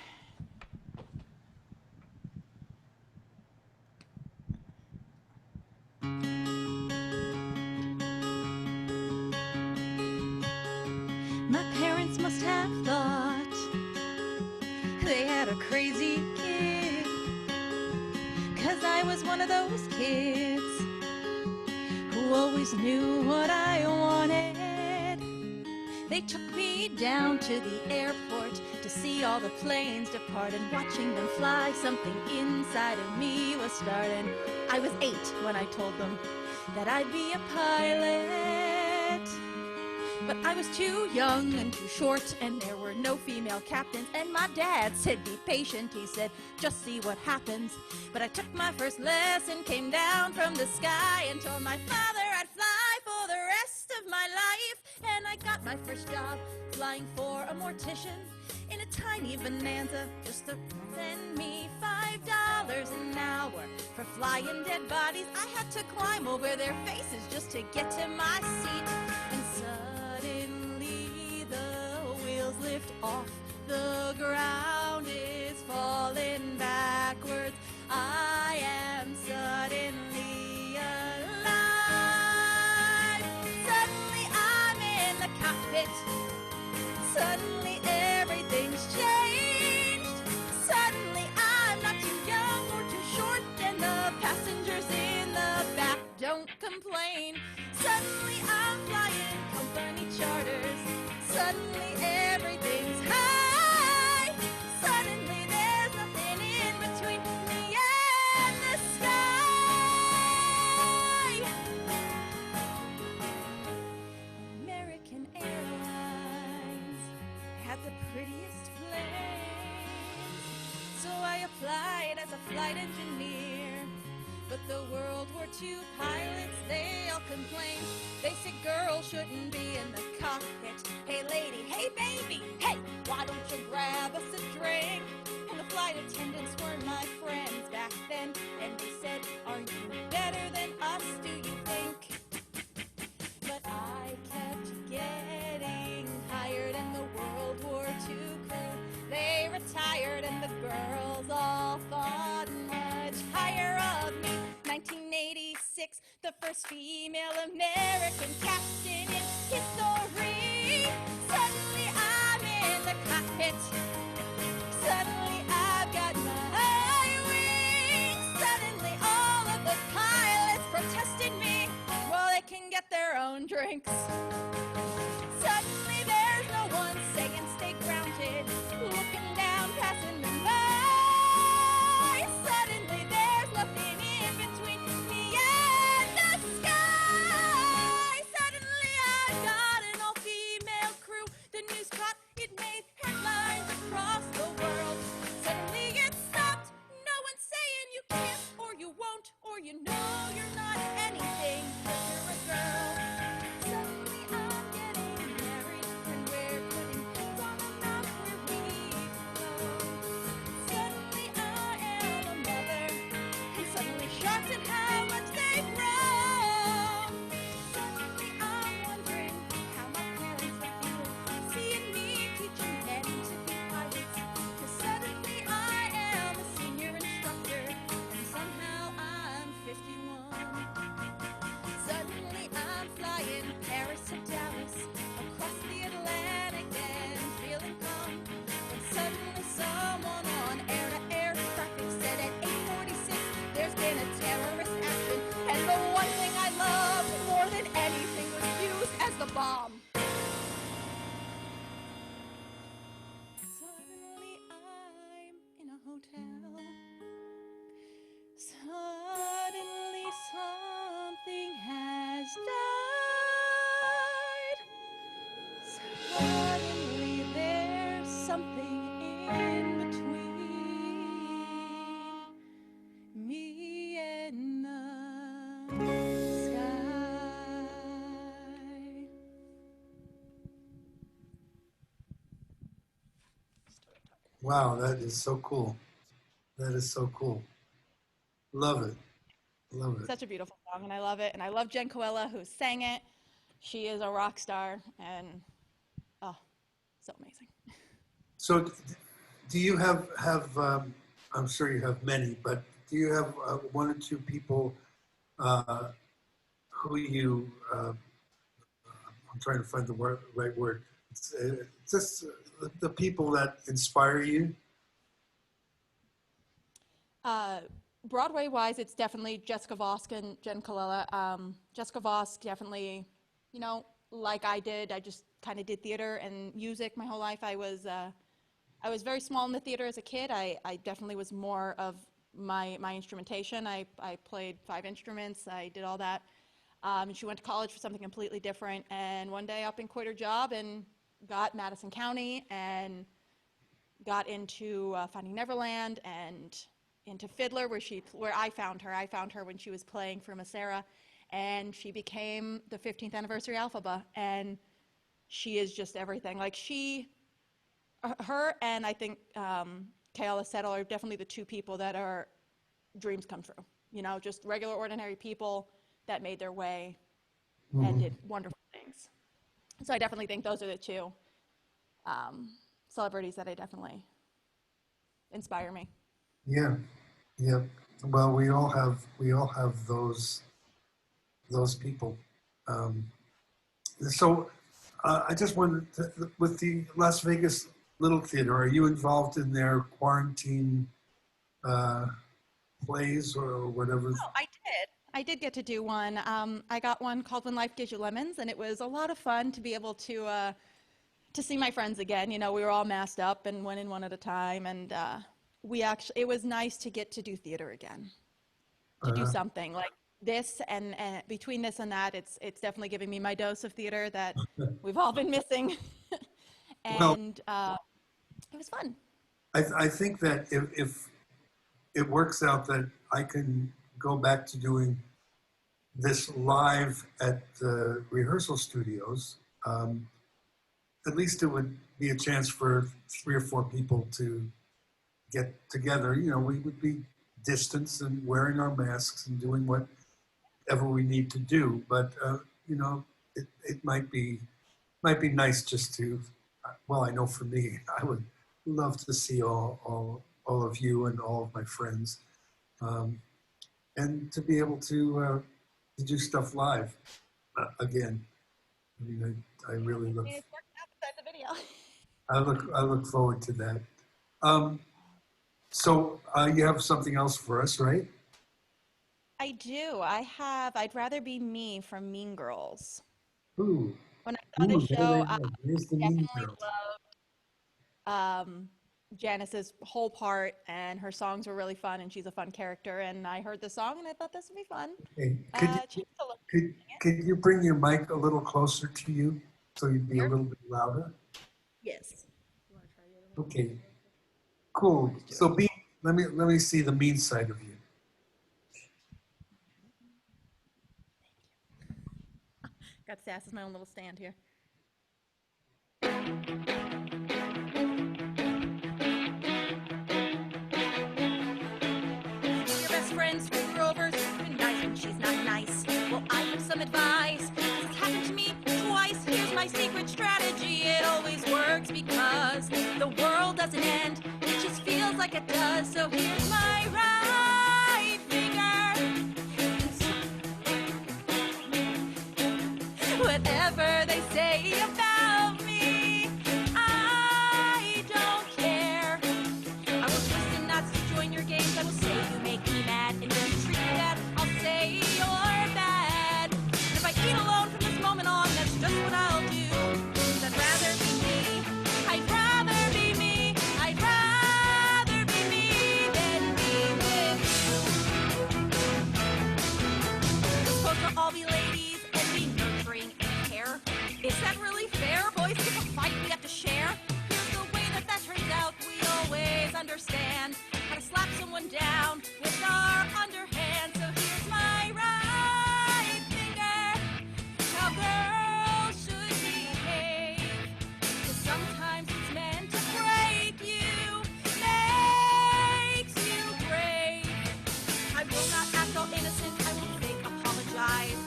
My parents must have thought they had a crazy kid, 'cause I was one of those kids who always knew what I wanted. They took me down to the airport to see all the planes depart, and watching them fly, something inside of me was starting. I was 8 when I told them that I'd be a pilot. But I was too young and too short, and there were no female captains. And my dad said, be patient, he said, just see what happens. But I took my first lesson, came down from the sky, and told my father I'd fly for the rest of my life. And I got my first job flying for a mortician in a tiny Bonanza, just to send me $5 an hour for flying dead bodies. I had to climb over their faces just to get to my seat. And suddenly the wheels lift off, the ground is falling backwards. I am suddenly alive. Suddenly I'm in the cockpit. Suddenly everything's changed. Suddenly I'm not too young or too short, and the passengers in the back don't complain. Suddenly I'm flying company charters. Suddenly everything's high. Suddenly there's nothing in between me and the sky. American Airlines had the prettiest planes, so I applied as a flight engineer. But the World War II pilots, they all complained. They said girls shouldn't be in the cockpit. Hey lady, hey baby, hey, why don't you grab us a drink? And the flight attendants weren't my friends back then, and they said, are you better than us, do you think? But I kept getting hired, and the World War II crew, they retired, and the girls all thought much higher of me. 1986, the first female American captain in history. Suddenly I'm in the cockpit. Suddenly I've got my wings. Suddenly all of the pilots protested me. Well, they can get their own drinks. Suddenly there's no one saying stay grounded, looking down, passing them by. Suddenly there's nothing in between me and the sky. Suddenly I've got an all-female crew. The news caught, it made headlines across the world. Suddenly it stopped. No one's saying you can't, or you won't, or you know you're not anything, 'cause you're a girl. Suddenly I'm getting married, and we're putting kids on the map where we go. Suddenly I am a mother, and suddenly shocked at how much they've grown. Suddenly I'm wondering how my parents would feel seeing me teaching men to be pilots. 'Cause suddenly I am a senior instructor, and somehow I'm 51. Suddenly I'm flying Paris to Dallas, across the Atlantic and feeling calm. When suddenly someone on air-to-air traffic said at 8:46 there's been a terrorist action, and the one thing I loved more than anything was used as the bomb. Suddenly I'm in a hotel. Suddenly something has died. Suddenly there's something in between me and the sky. Wow, that is so cool. That is so cool. Love it. Love it. Such a beautiful song, and I love it. And I love Jen Coella, who sang it. She is a rock star, and oh, so amazing. So do you have I'm sure you have many, but do you have one or two people who you, I'm trying to find the right word, it's just the people that inspire you? Broadway-wise, it's definitely Jessica Vosk and Jen Colella. Jessica Vosk definitely, you know, like I did. I just kind of did theater and music my whole life. I was very small in the theater as a kid. I definitely was more of my instrumentation. I played 5 instruments. I did all that. She went to college for something completely different. And one day up and quit her job and got Madison County and got into Finding Neverland and into Fiddler, where I found her. I found her when she was playing for Masera, and she became the 15th anniversary Alphaba, and she is just everything. Like her and I think Kayla Settle are definitely the 2 people that are dreams come true. You know, just regular, ordinary people that made their way and did wonderful things. So I definitely think those are the 2 celebrities that I definitely inspire me. Yeah, yeah. Well, we all have those people. So I just wanted to, with the Las Vegas Little Theater, are you involved in their quarantine plays or whatever? Oh, I did. I did get to do one. I got one called When Life Gives You Lemons, and it was a lot of fun to be able to see my friends again. You know, we were all masked up and went in one at a time, and it was nice to get to do theater again, to do something like this, and between this and that, it's definitely giving me my dose of theater that we've all been missing, and it was fun. I think that if it works out that I can go back to doing this live at the rehearsal studios, at least it would be a chance for 3 or 4 people to get together. You know, we would be distanced and wearing our masks and doing whatever we need to do. But you know, it might be nice just to. Well, I know for me, I would love to see all of you and all of my friends, and to be able to do stuff live again. I mean, I really look. It's worked out besides the video. I look forward to that. So you have something else for us, right? I do. I'd Rather Be Me from Mean Girls. Ooh. When I saw the show, I There's the Mean definitely Girls. loved Janice's whole part, and her songs were really fun, and she's a fun character. And I heard the song, and I thought this would be fun. Hey, could you bring your mic a little closer to you so you'd be a little bit louder? Yes. Okay. Cool. So let me see the mean side of you. Got Sass as my own little stand here. Your best friend screwed her over, so you're nice when she's not nice. Well, I have some advice. It's happened to me twice. Here's my secret strategy. It always works because the world doesn't end. It just feels like it does. So here's my right finger. Whatever they say about me, I don't care. I will twist and not to join your games. I will say you make me mad, and if you treat me bad, I'll say you're bad. And if I eat alone from this moment on, that's just what I'll do. 'Cause I'd rather be me. I'd rather be me. I'd rather be me than be with you. Supposed to all be ladies and be nurturing and care. Is that really fair? Boys get to fight, we have to share. Here's the way that turns out. We always understand how to slap someone down with our underhand. So here's my right finger. How girls should behave. 'Cause sometimes it's meant to break you, makes you brave. I will not act all innocent. I will fake apologize.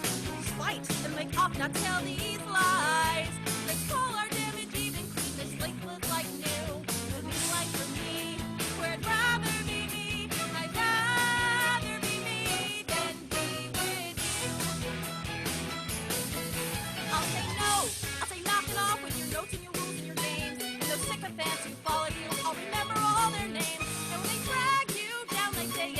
Fight and make up, not tell these lies. Let's call our damage even, clean this slate look like new. A new life for me, where I'd rather be me. I'd rather be me than be with you. I'll say no, I'll say knock it off with your notes and your rules and your names. And those sycophants who follow you, I'll remember all their names. And when they drag you down, they say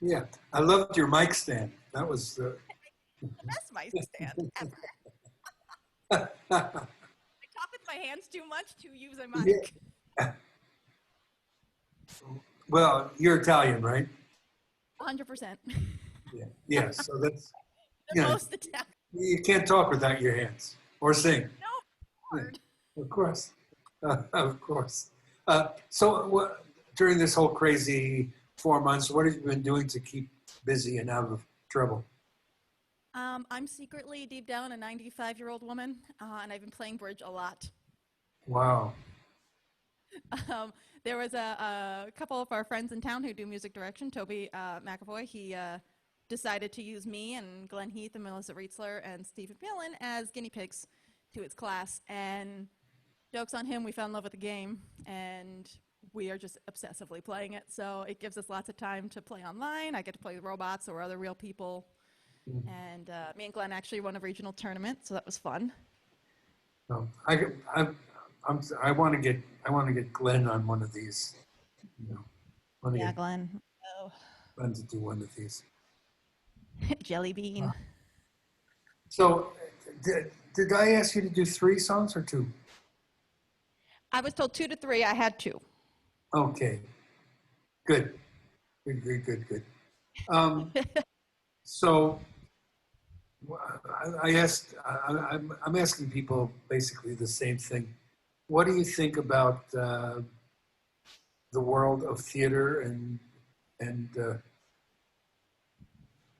Yeah, I loved your mic stand. That was. The best mic stand ever. I talk with my hands too much to use a mic. Yeah. Well, you're Italian, right? 100%. Yeah. Yeah. So that's. The Yeah. most Italian. You can't talk without your hands or sing. No, hard. Of course. Of course. So during this whole crazy 4 months, what have you been doing to keep busy and out of trouble? I'm secretly, deep down, a 95-year-old woman, and I've been playing bridge a lot. Wow. There was a couple of our friends in town who do music direction, Toby McAvoy. He decided to use me and Glenn Heath and Melissa Rietzler and Stephen Palin as guinea pigs to his class. And joke's on him, we fell in love with the game, and we are just obsessively playing it. So it gives us lots of time to play online. I get to play with robots or other real people. And me and Glenn actually won a regional tournament, so that was fun. I want to get Glenn on one of these. You know, Yeah, Glenn. Oh. Glenn to do one of these. Jelly bean. So, did I ask you to do 3 songs or 2? I was told 2 to 3. I had 2. Okay. Good. Good. So, I asked. I'm asking people basically the same thing. What do you think about the world of theater and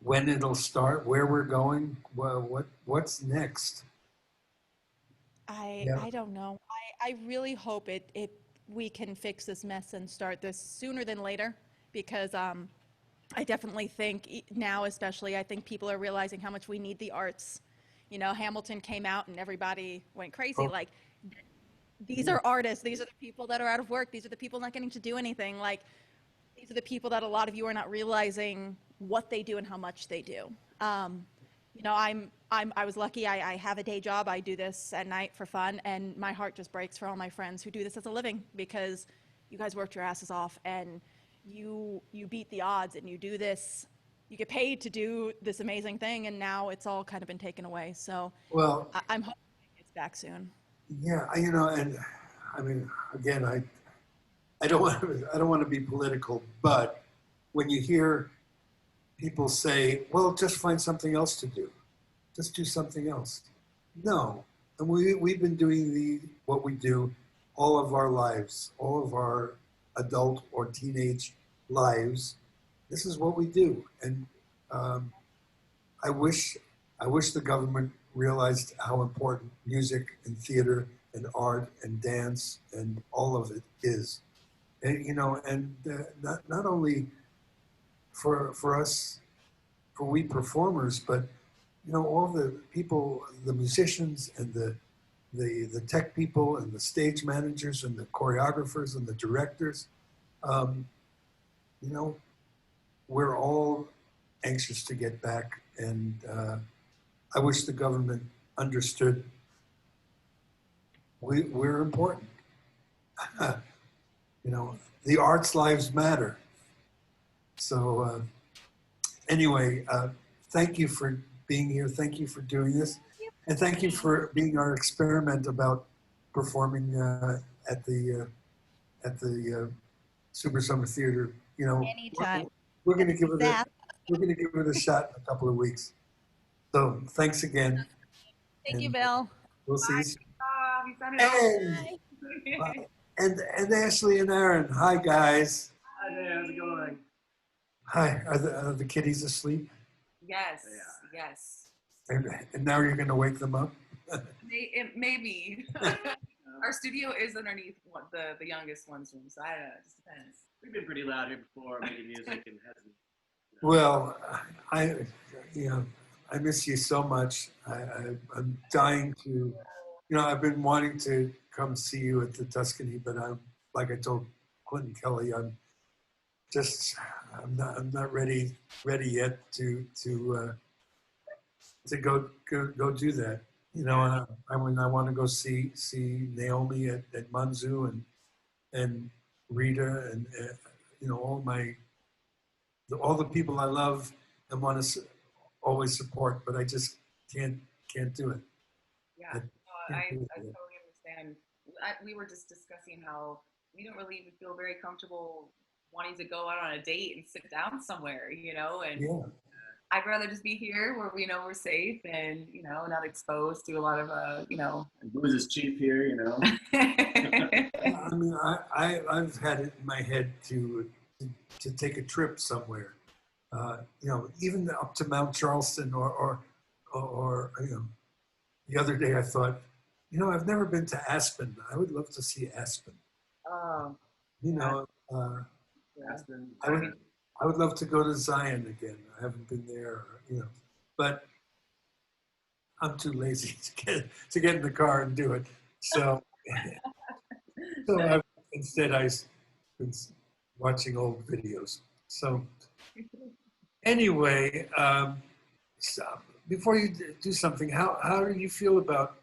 when it'll start, where we're going, what's next? I don't know. I really hope we can fix this mess and start this sooner than later, because I definitely think now, especially, I think people are realizing how much we need the arts. You know, Hamilton came out and everybody went crazy. Oh. Like, these are artists. These are the people that are out of work. These are the people not getting to do anything. Like, these are the people that a lot of you are not realizing what they do and how much they do. You know, I was lucky. I have a day job. I do this at night for fun, and my heart just breaks for all my friends who do this as a living, because you guys worked your asses off and you beat the odds and you do this. You get paid to do this amazing thing, and now it's all kind of been taken away. So Well, I'm hoping it's back soon. yeah, you know, and I mean, again, I don't want to be political, but when you hear people say, well, just find something else to do. Just do something else. No. And we've been doing what we do all of our lives, all of our adult or teenage lives. This is what we do. And I wish the government realized how important music and theater and art and dance and all of it is. And, you know, and not only for us, for we performers, but, you know, all the people, the musicians and the tech people and the stage managers and the choreographers and the directors, you know, we're all anxious to get back. And I wish the government understood we're important. You know, the arts lives matter. So anyway, thank you for being here. Thank you for doing this. And thank you for being our experiment about performing at the Super Summer Theater. You know, Anytime. We're going to give it a shot in a couple of weeks. So thanks again. Thank you, Bill. We'll see you soon. And Ashley and Aaron. Hi, guys. Hi there, how's it going? Hi. Are the kitties asleep? Yes, yes. And now you're going to wake them up? Maybe. Our studio is underneath the youngest one's room, so I don't know. It just depends. We've been pretty loud here before, making music, and hasn't. Well, I miss you so much. I'm dying to, you know, I've been wanting to come see you at the Tuscany, but like I told Clint and Kelly, I'm not ready yet to go do that. You know, I want to go see Naomi at Manzu and Rita and you know, all my all the people I love and want to always support, but I just can't do it. Yeah, I no, can't I do it. totally understand. We were just discussing how we don't really even feel very comfortable wanting to go out on a date and sit down somewhere, you know, and Yeah. I'd rather just be here where we know we're safe and, you know, not exposed to a lot of, you know. And booze is cheap here, you know. I mean, I've had it in my head to take a trip somewhere, you know, even up to Mount Charleston or you know, the other day I thought, you know, I've never been to Aspen. I would love to see Aspen. You know, Aspen. I would love to go to Zion again. I haven't been there, you know, but I'm too lazy to get in the car and do it. So, instead I've been watching old videos. So anyway, so before you do something, how do you feel about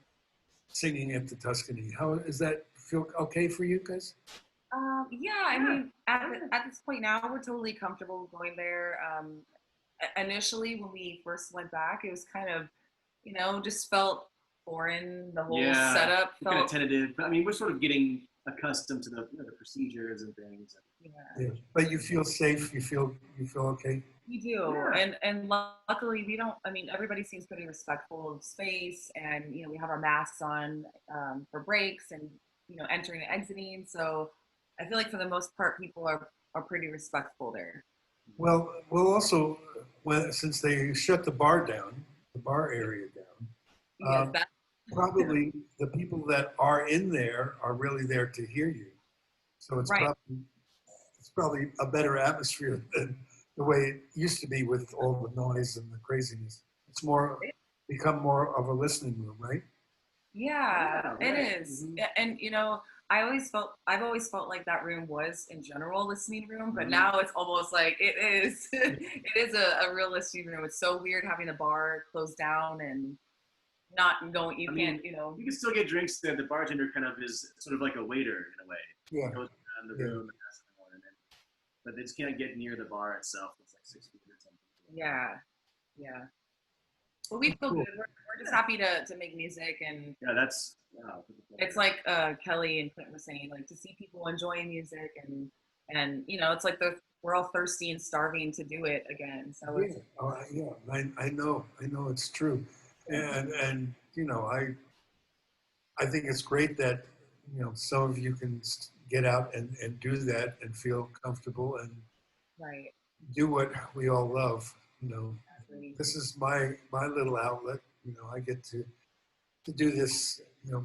singing at the Tuscany? How does that feel okay for you guys? Yeah, I mean, at this point now, we're totally comfortable going there. Initially, when we first went back, it was kind of, you know, just felt foreign. The whole setup kind felt of tentative. I mean, we're sort of getting accustomed to the, you know, the procedures and things. Yeah. But you feel safe. You feel okay. We do, and luckily we don't. I mean, everybody seems pretty respectful of space, and you know, we have our masks on for breaks and you know, entering and exiting. So I feel like for the most part, people are pretty respectful there. Well, also, since they shut the bar area down, probably the people that are in there are really there to hear you. So it's probably a better atmosphere than the way it used to be with all the noise and the craziness. It's become more of a listening room, right? Yeah, it is. And you know, I've always felt like that room was in general a listening room, but now it's almost like it is. It is a real listening room. It's so weird having the bar closed down and not going. You can't, you know. You can still get drinks there. The bartender kind of is sort of like a waiter in a way. Yeah. He goes around the room and asks them what, but they just can't get near the bar itself. It's like 6 feet or something. Yeah. Well, we feel good. We're just happy to make music, and that's. It's like Kelly and Clint were saying, like to see people enjoying music, and you know, it's like we're all thirsty and starving to do it again. So I know it's true, and you know, I think it's great that you know some of you can get out and do that and feel comfortable and do what we all love. You know, this is my little outlet. You know, I get to do this, you know,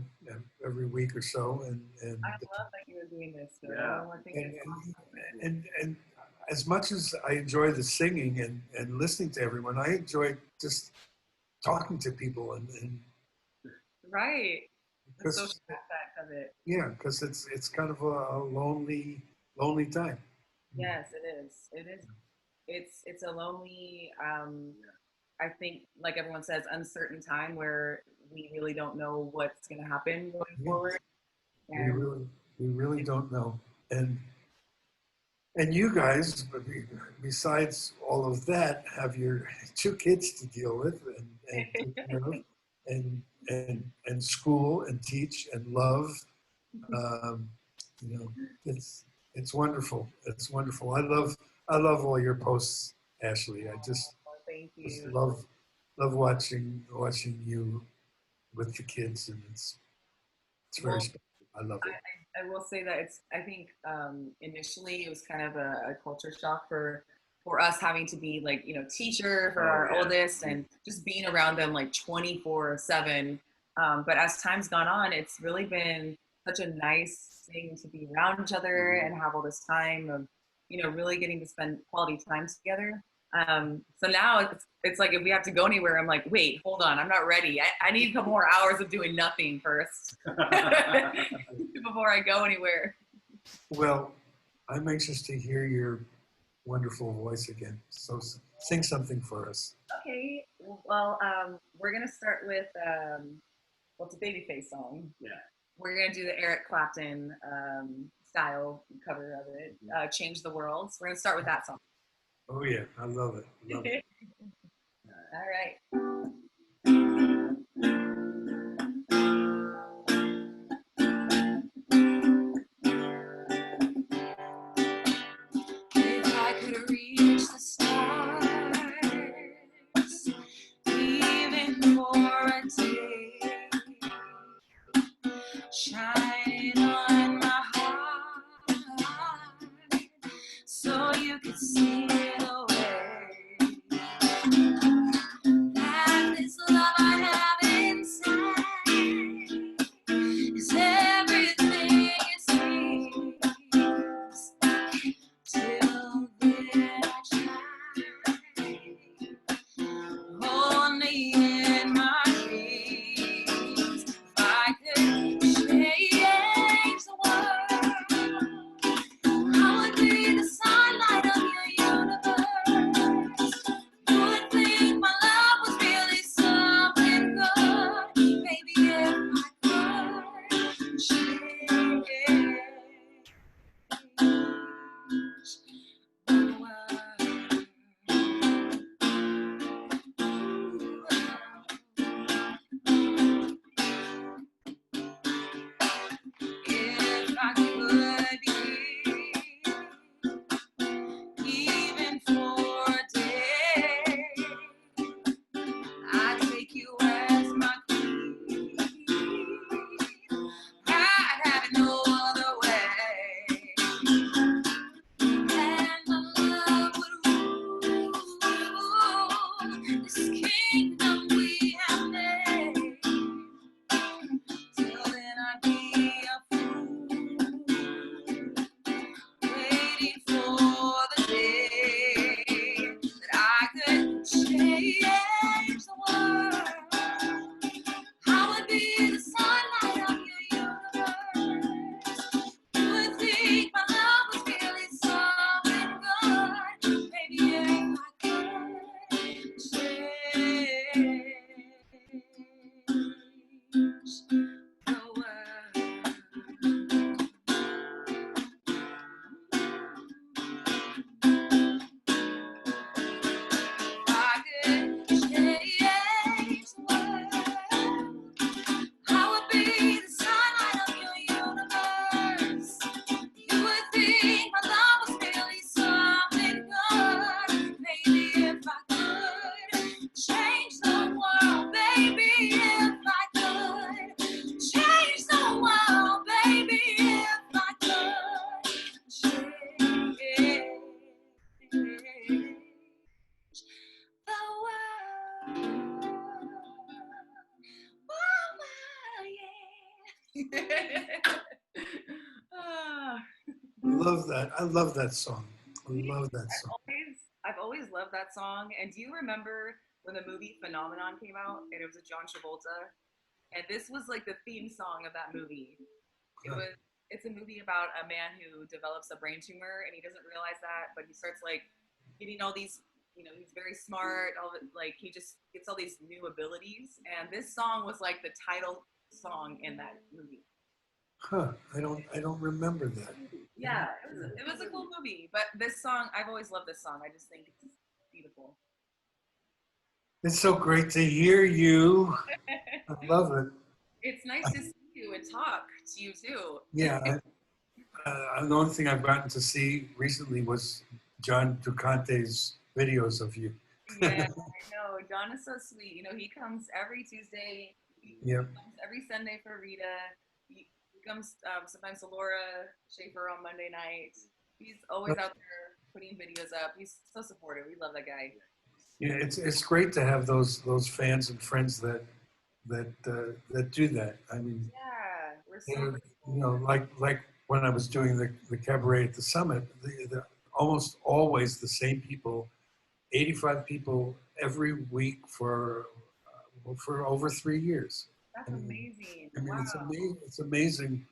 every week or so, and I love that you're doing this. I think it's awesome. And as much as I enjoy the singing and listening to everyone, I enjoy just talking to people and the social aspect of it. Yeah, because it's kind of a lonely time. Yes, it is. It's a lonely. I think, like everyone says, uncertain time where we really don't know what's going to happen going forward. And We really don't know. And you guys, besides all of that, have your 2 kids to deal with and take care of, and school and teach and love. You know, it's wonderful. It's wonderful. I love all your posts, Ashley. I just love watching you with the kids, and it's very special. I love it. I will say that I think initially it was kind of a culture shock for us having to be like, you know, teacher for our oldest and just being around them like 24/7. But as time's gone on, it's really been such a nice thing to be around each other and have all this time of, you know, really getting to spend quality time together. So now it's like if we have to go anywhere, I'm like, wait, hold on, I'm not ready. I need a couple more hours of doing nothing first before I go anywhere. Well, I'm anxious to hear your wonderful voice again. So sing something for us. Okay. Well, we're gonna start with it's a Babyface song. Yeah. We're gonna do the Eric Clapton style cover of it. Change the World. So we're gonna start with that song. Oh yeah, I love it. Love it. All right. If I could reach the stars, even for a day, shining on my heart, so you could see it away. And this love I have inside is everything it seems. Till then I try, only in my dreams. If I could change the world, I would be the sunlight of your universe. You would think my love was really something good. Maybe if I could change the world. If I could be even for a day, I'd take you as my queen. I'd have it no other way. And my love would rule this kingdom we have made. Till then I'd be a fool, waiting for the day that I could change the world. I would be the sunlight of your universe. You would think my love was really something good. Maybe if I could change the world. I could change the world. I would be the sunlight of your universe. You would think my love was really something good. Maybe if I could change the world, baby, if I could change the world, baby, if I could change the world. Ah. Love that. I love that song. I love that song. I've always loved that song. And do you remember when the movie Phenomenon came out and it was with John Travolta? And this was like the theme song of that movie. It's a movie about a man who develops a brain tumor and he doesn't realize that, but he starts like getting all these, he's very smart, he just gets all these new abilities. And this song was like the title song in that movie. Huh. I don't remember that. Yeah, it was a cool movie. But this song, I've always loved this song. I just think it's beautiful. It's so great to hear you. I love it. It's nice to see you and talk to you too. Yeah. The only thing I've gotten to see recently was John Ducante's videos of you. Yeah, I know. John is so sweet. He comes every Tuesday. He Yep. comes every Sunday for Rita. He comes sometimes to Laura Schaefer on Monday night. He's always out there putting videos up. He's so supportive. We love that guy. Yeah, it's great to have those fans and friends that do that. I mean, Yeah, we're so they're, like when I was doing the cabaret at the summit, the almost always the same people, 85 people every week for over 3 years. That's amazing. I mean, Wow. it's amazing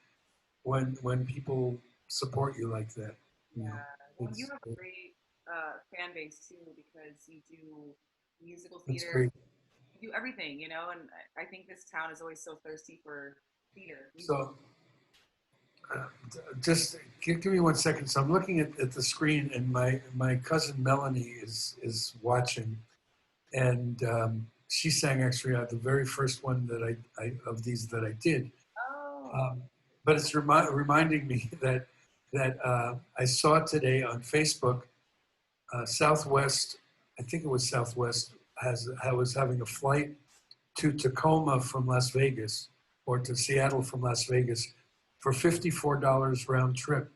when people support you like that. Yeah. Well, you have a great fan base too because you do musical That's theater. great. You do everything, and I think this town is always so thirsty for theater. So just give me 1 second. So I'm looking at the screen, and my cousin Melanie is watching, and she sang actually the very first one that I of these that I did. Oh. But it's reminding me that I saw today on Facebook, Southwest, I think it was Southwest, was having a flight to Tacoma from Las Vegas, or to Seattle from Las Vegas, for $54 round trip.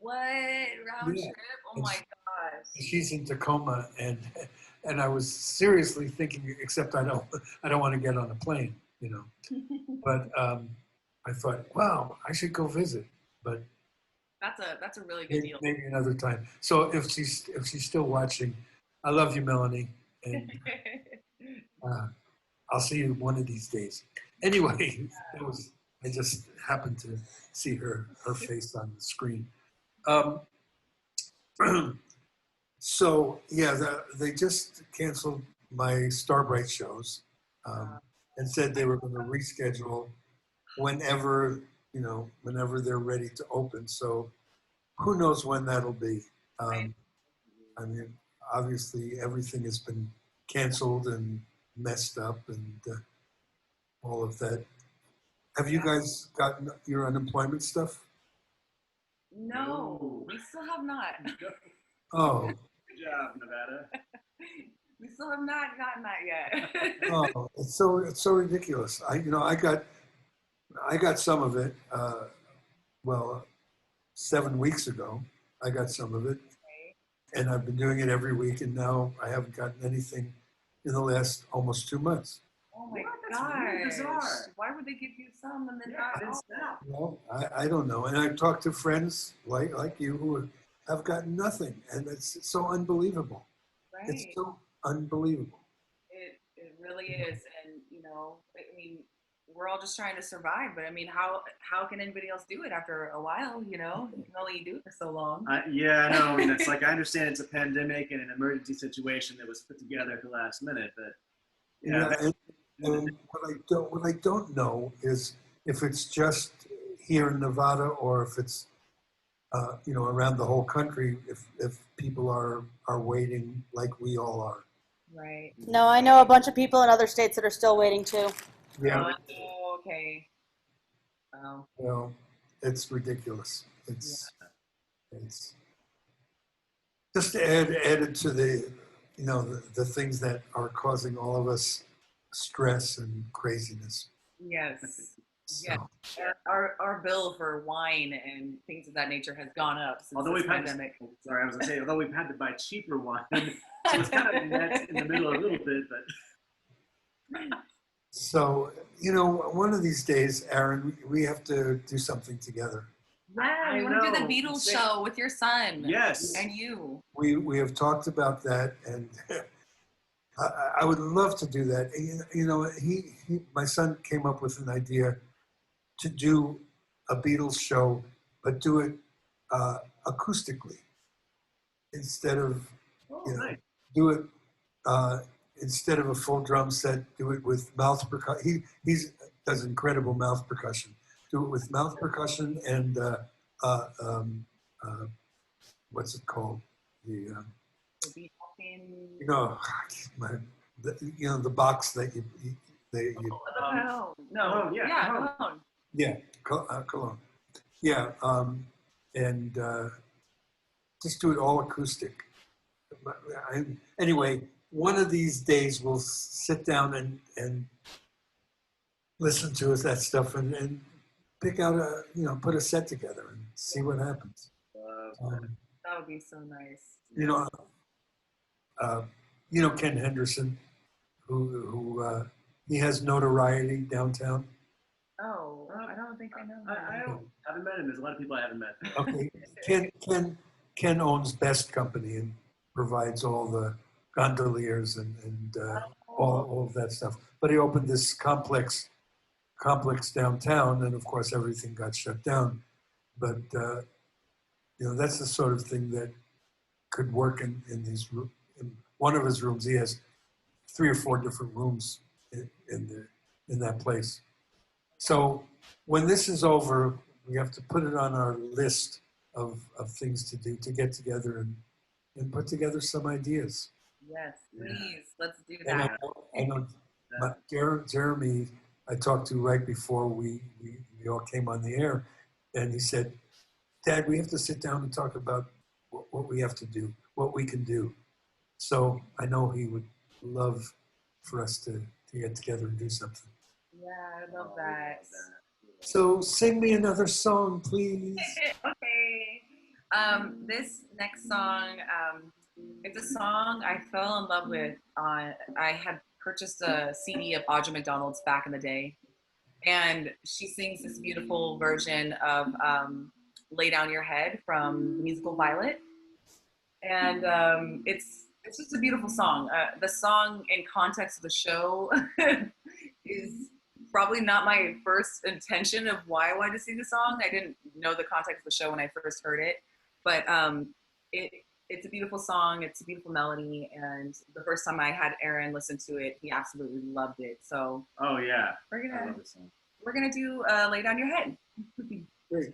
What? Round Yeah. trip? Oh my gosh. She's in Tacoma, and I was seriously thinking, except I don't want to get on a plane, you know. But I thought, wow, I should go visit. But That's a really good deal. maybe another time. So if she's still watching, I love you, Melanie, and I'll see you one of these days. Anyway, I just happened to see her face on the screen. So yeah, they just canceled my Starbright shows, and said they were going to reschedule whenever they're ready to open. So who knows when that'll be? I mean, obviously everything has been canceled and messed up, and all of that. Have you guys gotten your unemployment stuff? No, we still have not. Oh, Good job, Nevada. We still have not gotten that yet. oh, it's so ridiculous. I got some of it. Well, 7 weeks ago, I got some of it, and I've been doing it every week, and now I haven't gotten anything in the last almost 2 months. Oh my That's really gosh. bizarre. Why would they give you some and then not all? Well, I don't know. And I've talked to friends like you who have gotten nothing, and it's so unbelievable. Right. It's so unbelievable. It really is. And, you know, I mean, we're all just trying to survive, but I mean, how can anybody else do it after a while, you know? You can only do it for so long. Yeah, I know. I mean, it's like, I understand it's a pandemic and an emergency situation that was put together at the last minute, but Yeah, and what I don't know is if it's just here in Nevada or if it's around the whole country. If people are waiting like we all are. Right. No, I know a bunch of people in other states that are still waiting too. Yeah. Oh, okay. Wow. Well, it's ridiculous. It's just added to the the things that are causing all of us stress and craziness. Yes. So. Yes. Our bill for wine and things of that nature has gone up since although this we've had pandemic. I was gonna say, although we've had to buy cheaper wine, so it's kind of met in the middle a little bit, but. So, one of these days, Aaron, we have to do something together. Yeah, we want to do the Beatles show with your son. Yes. And you. We have talked about that, and I would love to do that. My son came up with an idea to do a Beatles show, but do it acoustically instead of do it instead of a full drum set. Do it with mouth percussion. He does incredible mouth percussion. Do it with mouth percussion and what's it called? The the box that you cologne. Yeah, and just do it all acoustic. Anyway, one of these days we'll sit down and listen to that stuff and pick out put a set together and see what happens. That would be so nice. Ken Henderson, who he has notoriety downtown. Oh, I don't think I know. I haven't met him. There's a lot of people I haven't met. Okay, Ken owns Best Company and provides all the gondoliers and all of that stuff. But he opened this complex downtown, and of course everything got shut down. But that's the sort of thing that could work in these rooms. In one of his rooms, he has 3 or 4 different rooms in that place. So when this is over, we have to put it on our list of things to do, to get together and put together some ideas. Yes, please. Let's do And that. I know Jeremy, I talked to right before we all came on the air, and he said, Dad, we have to sit down and talk about what we have to do, what we can do. So I know he would love for us to get together and do something. Yeah, I love that. So sing me another song, please. Okay. This next song, it's a song I fell in love with. I had purchased a CD of Audra McDonald's back in the day, and she sings this beautiful version of "Lay Down Your Head" from the musical Violet, and it's just a beautiful song. The song, in context of the show, is probably not my first intention of why I wanted to sing the song. I didn't know the context of the show when I first heard it, but it's a beautiful song. It's a beautiful melody, and the first time I had Aaron listen to it, he absolutely loved it. So Oh yeah, we're I gonna love this song. do "Lay Down Your Head." Great.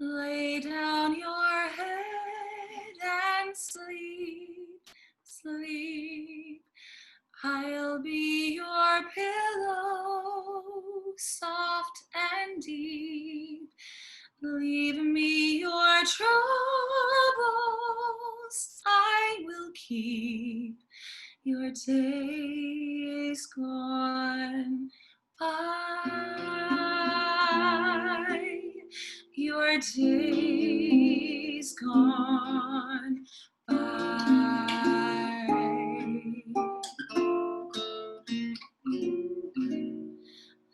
Lay down your head and sleep, sleep. I'll be your pillow, soft and deep. Leave me your troubles, I will keep. Your days gone by. Your days gone by.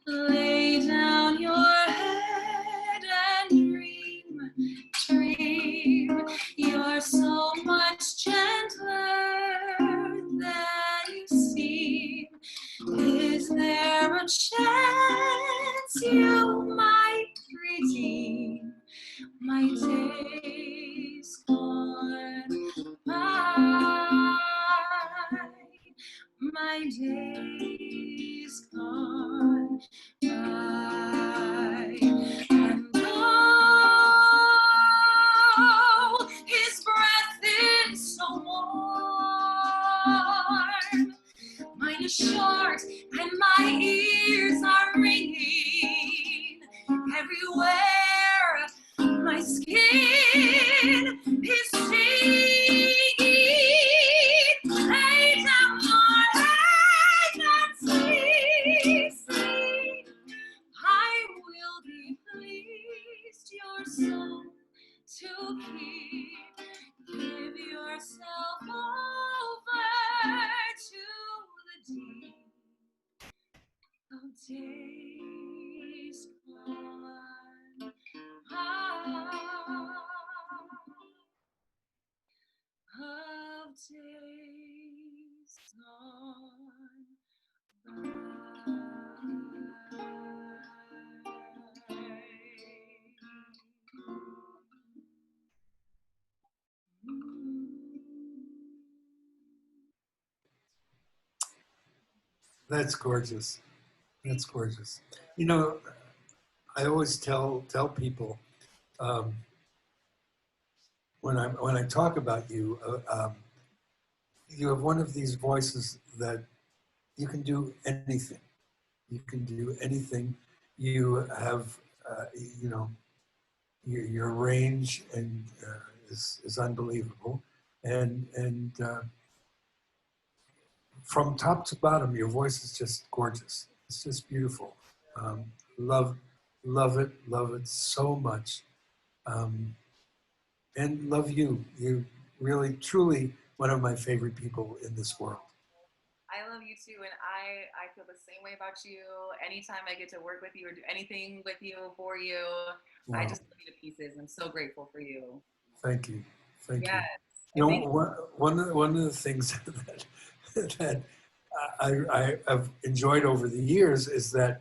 Lay down your head and dream, dream. You're so much gentler than you seem. Is there a chance you might redeem my days gone by? My days gone by. And oh, his breath is so warm. Mine is short and my ears are ringing everywhere. My skin is singing. Lay down your head and sleep, sleep. I will be pleased your soul to keep. Give yourself over to the deep of days gone by. Of days gone That's gorgeous. That's gorgeous. You know, I always tell people when I talk about you, you have one of these voices that you can do anything. You can do anything. You have, you know, your range and is unbelievable, and from top to bottom, your voice is just gorgeous. It's just beautiful. Love it so much, and love you. You really, truly one of my favorite people in this world. I love you too, and I feel the same way about you. Anytime I get to work with you or do anything with you, for you, Wow. I just love you to pieces. I'm so grateful for you. Thank you. Thank Yes. you. You know, one of the things that I've enjoyed over the years is that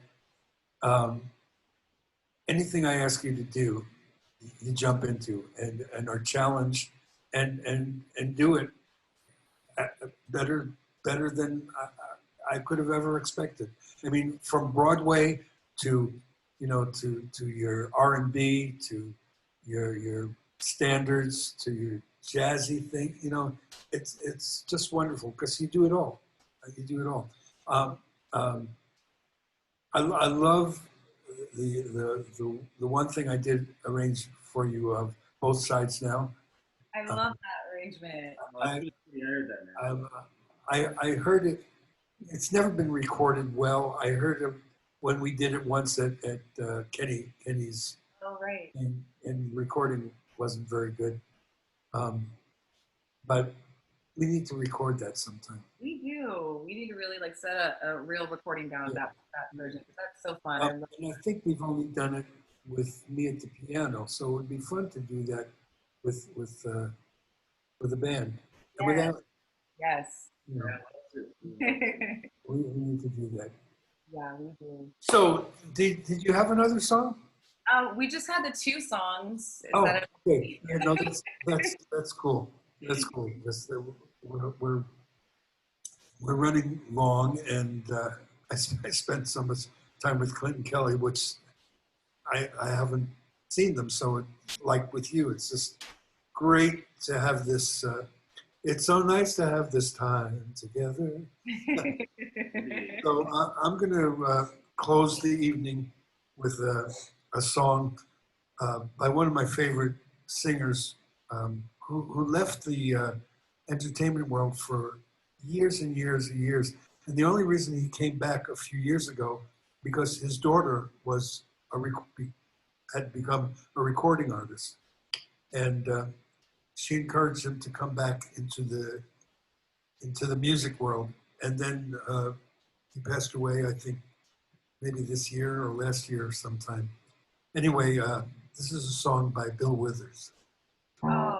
anything I ask you to do, you jump into and are challenged and do it better than I could have ever expected. I mean, from Broadway to, to your R&B, to your standards, to your jazzy thing, it's just wonderful because you do it all. You do it all. I love the one thing I did arrange for you of Both Sides Now. I love that arrangement. I heard it. It's never been recorded well. I heard it when we did it once at Kenny's. Oh, right. And recording wasn't very good. But we need to record that sometime. We do. We need to really like set a real recording down of that version because that's so fun. And I think we've only done it with me at the piano, so it would be fun to do that with a band. And with Alex. Yes. We need to do that. Yeah, we do. So, did you have another song? We just had the 2 songs. Is Oh, that okay. Yeah, no, that's cool. That's cool. We're running long, and I spent so much time with Clint and Kelly, which I haven't seen them. So, like with you, it's just great to have this. It's so nice to have this time together. So I'm going to close the evening with a song by one of my favorite singers who left the entertainment world for years and years and years. And the only reason he came back a few years ago because his daughter was had become a recording artist, and she encouraged him to come back into the music world. And then he passed away, I think, maybe this year or last year or sometime. Anyway, this is a song by Bill Withers. Oh.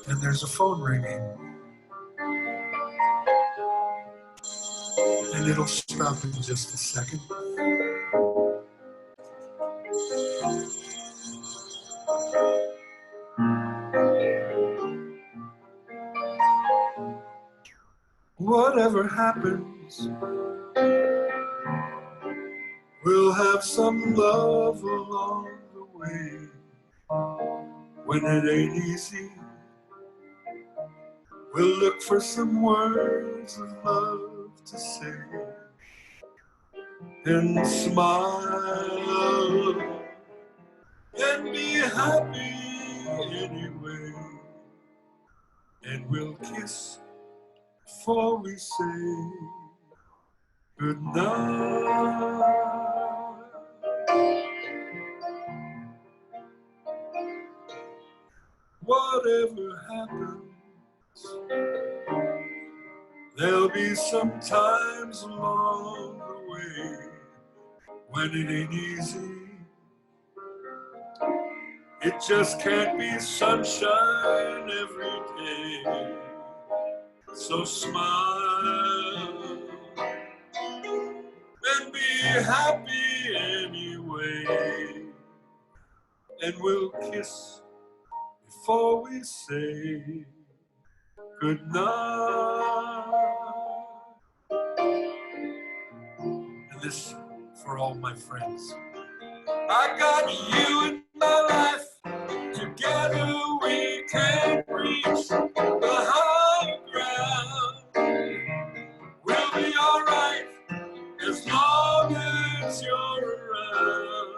And there's a phone ringing. And it'll stop in just a second. Whatever happens, we'll have some love along the way. When it ain't easy, we'll look for some words of love to say and smile and be happy anyway. And we'll kiss before we say goodnight. Whatever happens, there'll be some times along the way when it ain't easy. It just can't be sunshine every day. So smile and be happy anyway. And we'll kiss before we say goodnight. And this for all my friends. I got you in my life. Together we can reach the high ground. We'll be all right as long as you're around.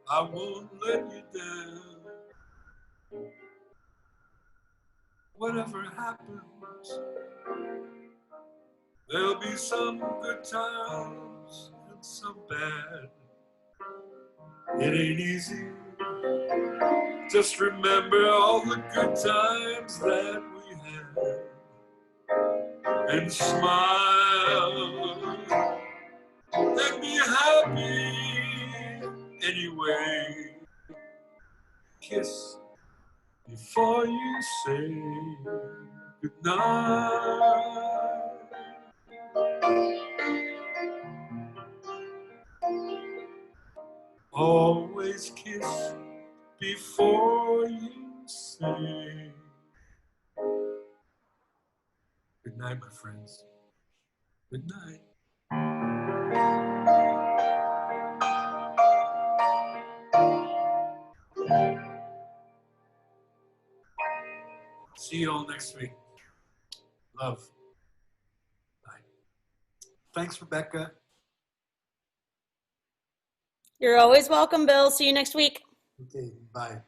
I won't let you down. Whatever happens, there'll be some good times and some bad. It ain't easy. Just remember all the good times that we had and smile and be happy anyway. Kiss before you say goodnight. always kiss before you say. Good night, my friends. Good night. See you all next week. Love. Bye. Thanks, Rebecca. You're always welcome, Bill. See you next week. Okay, bye.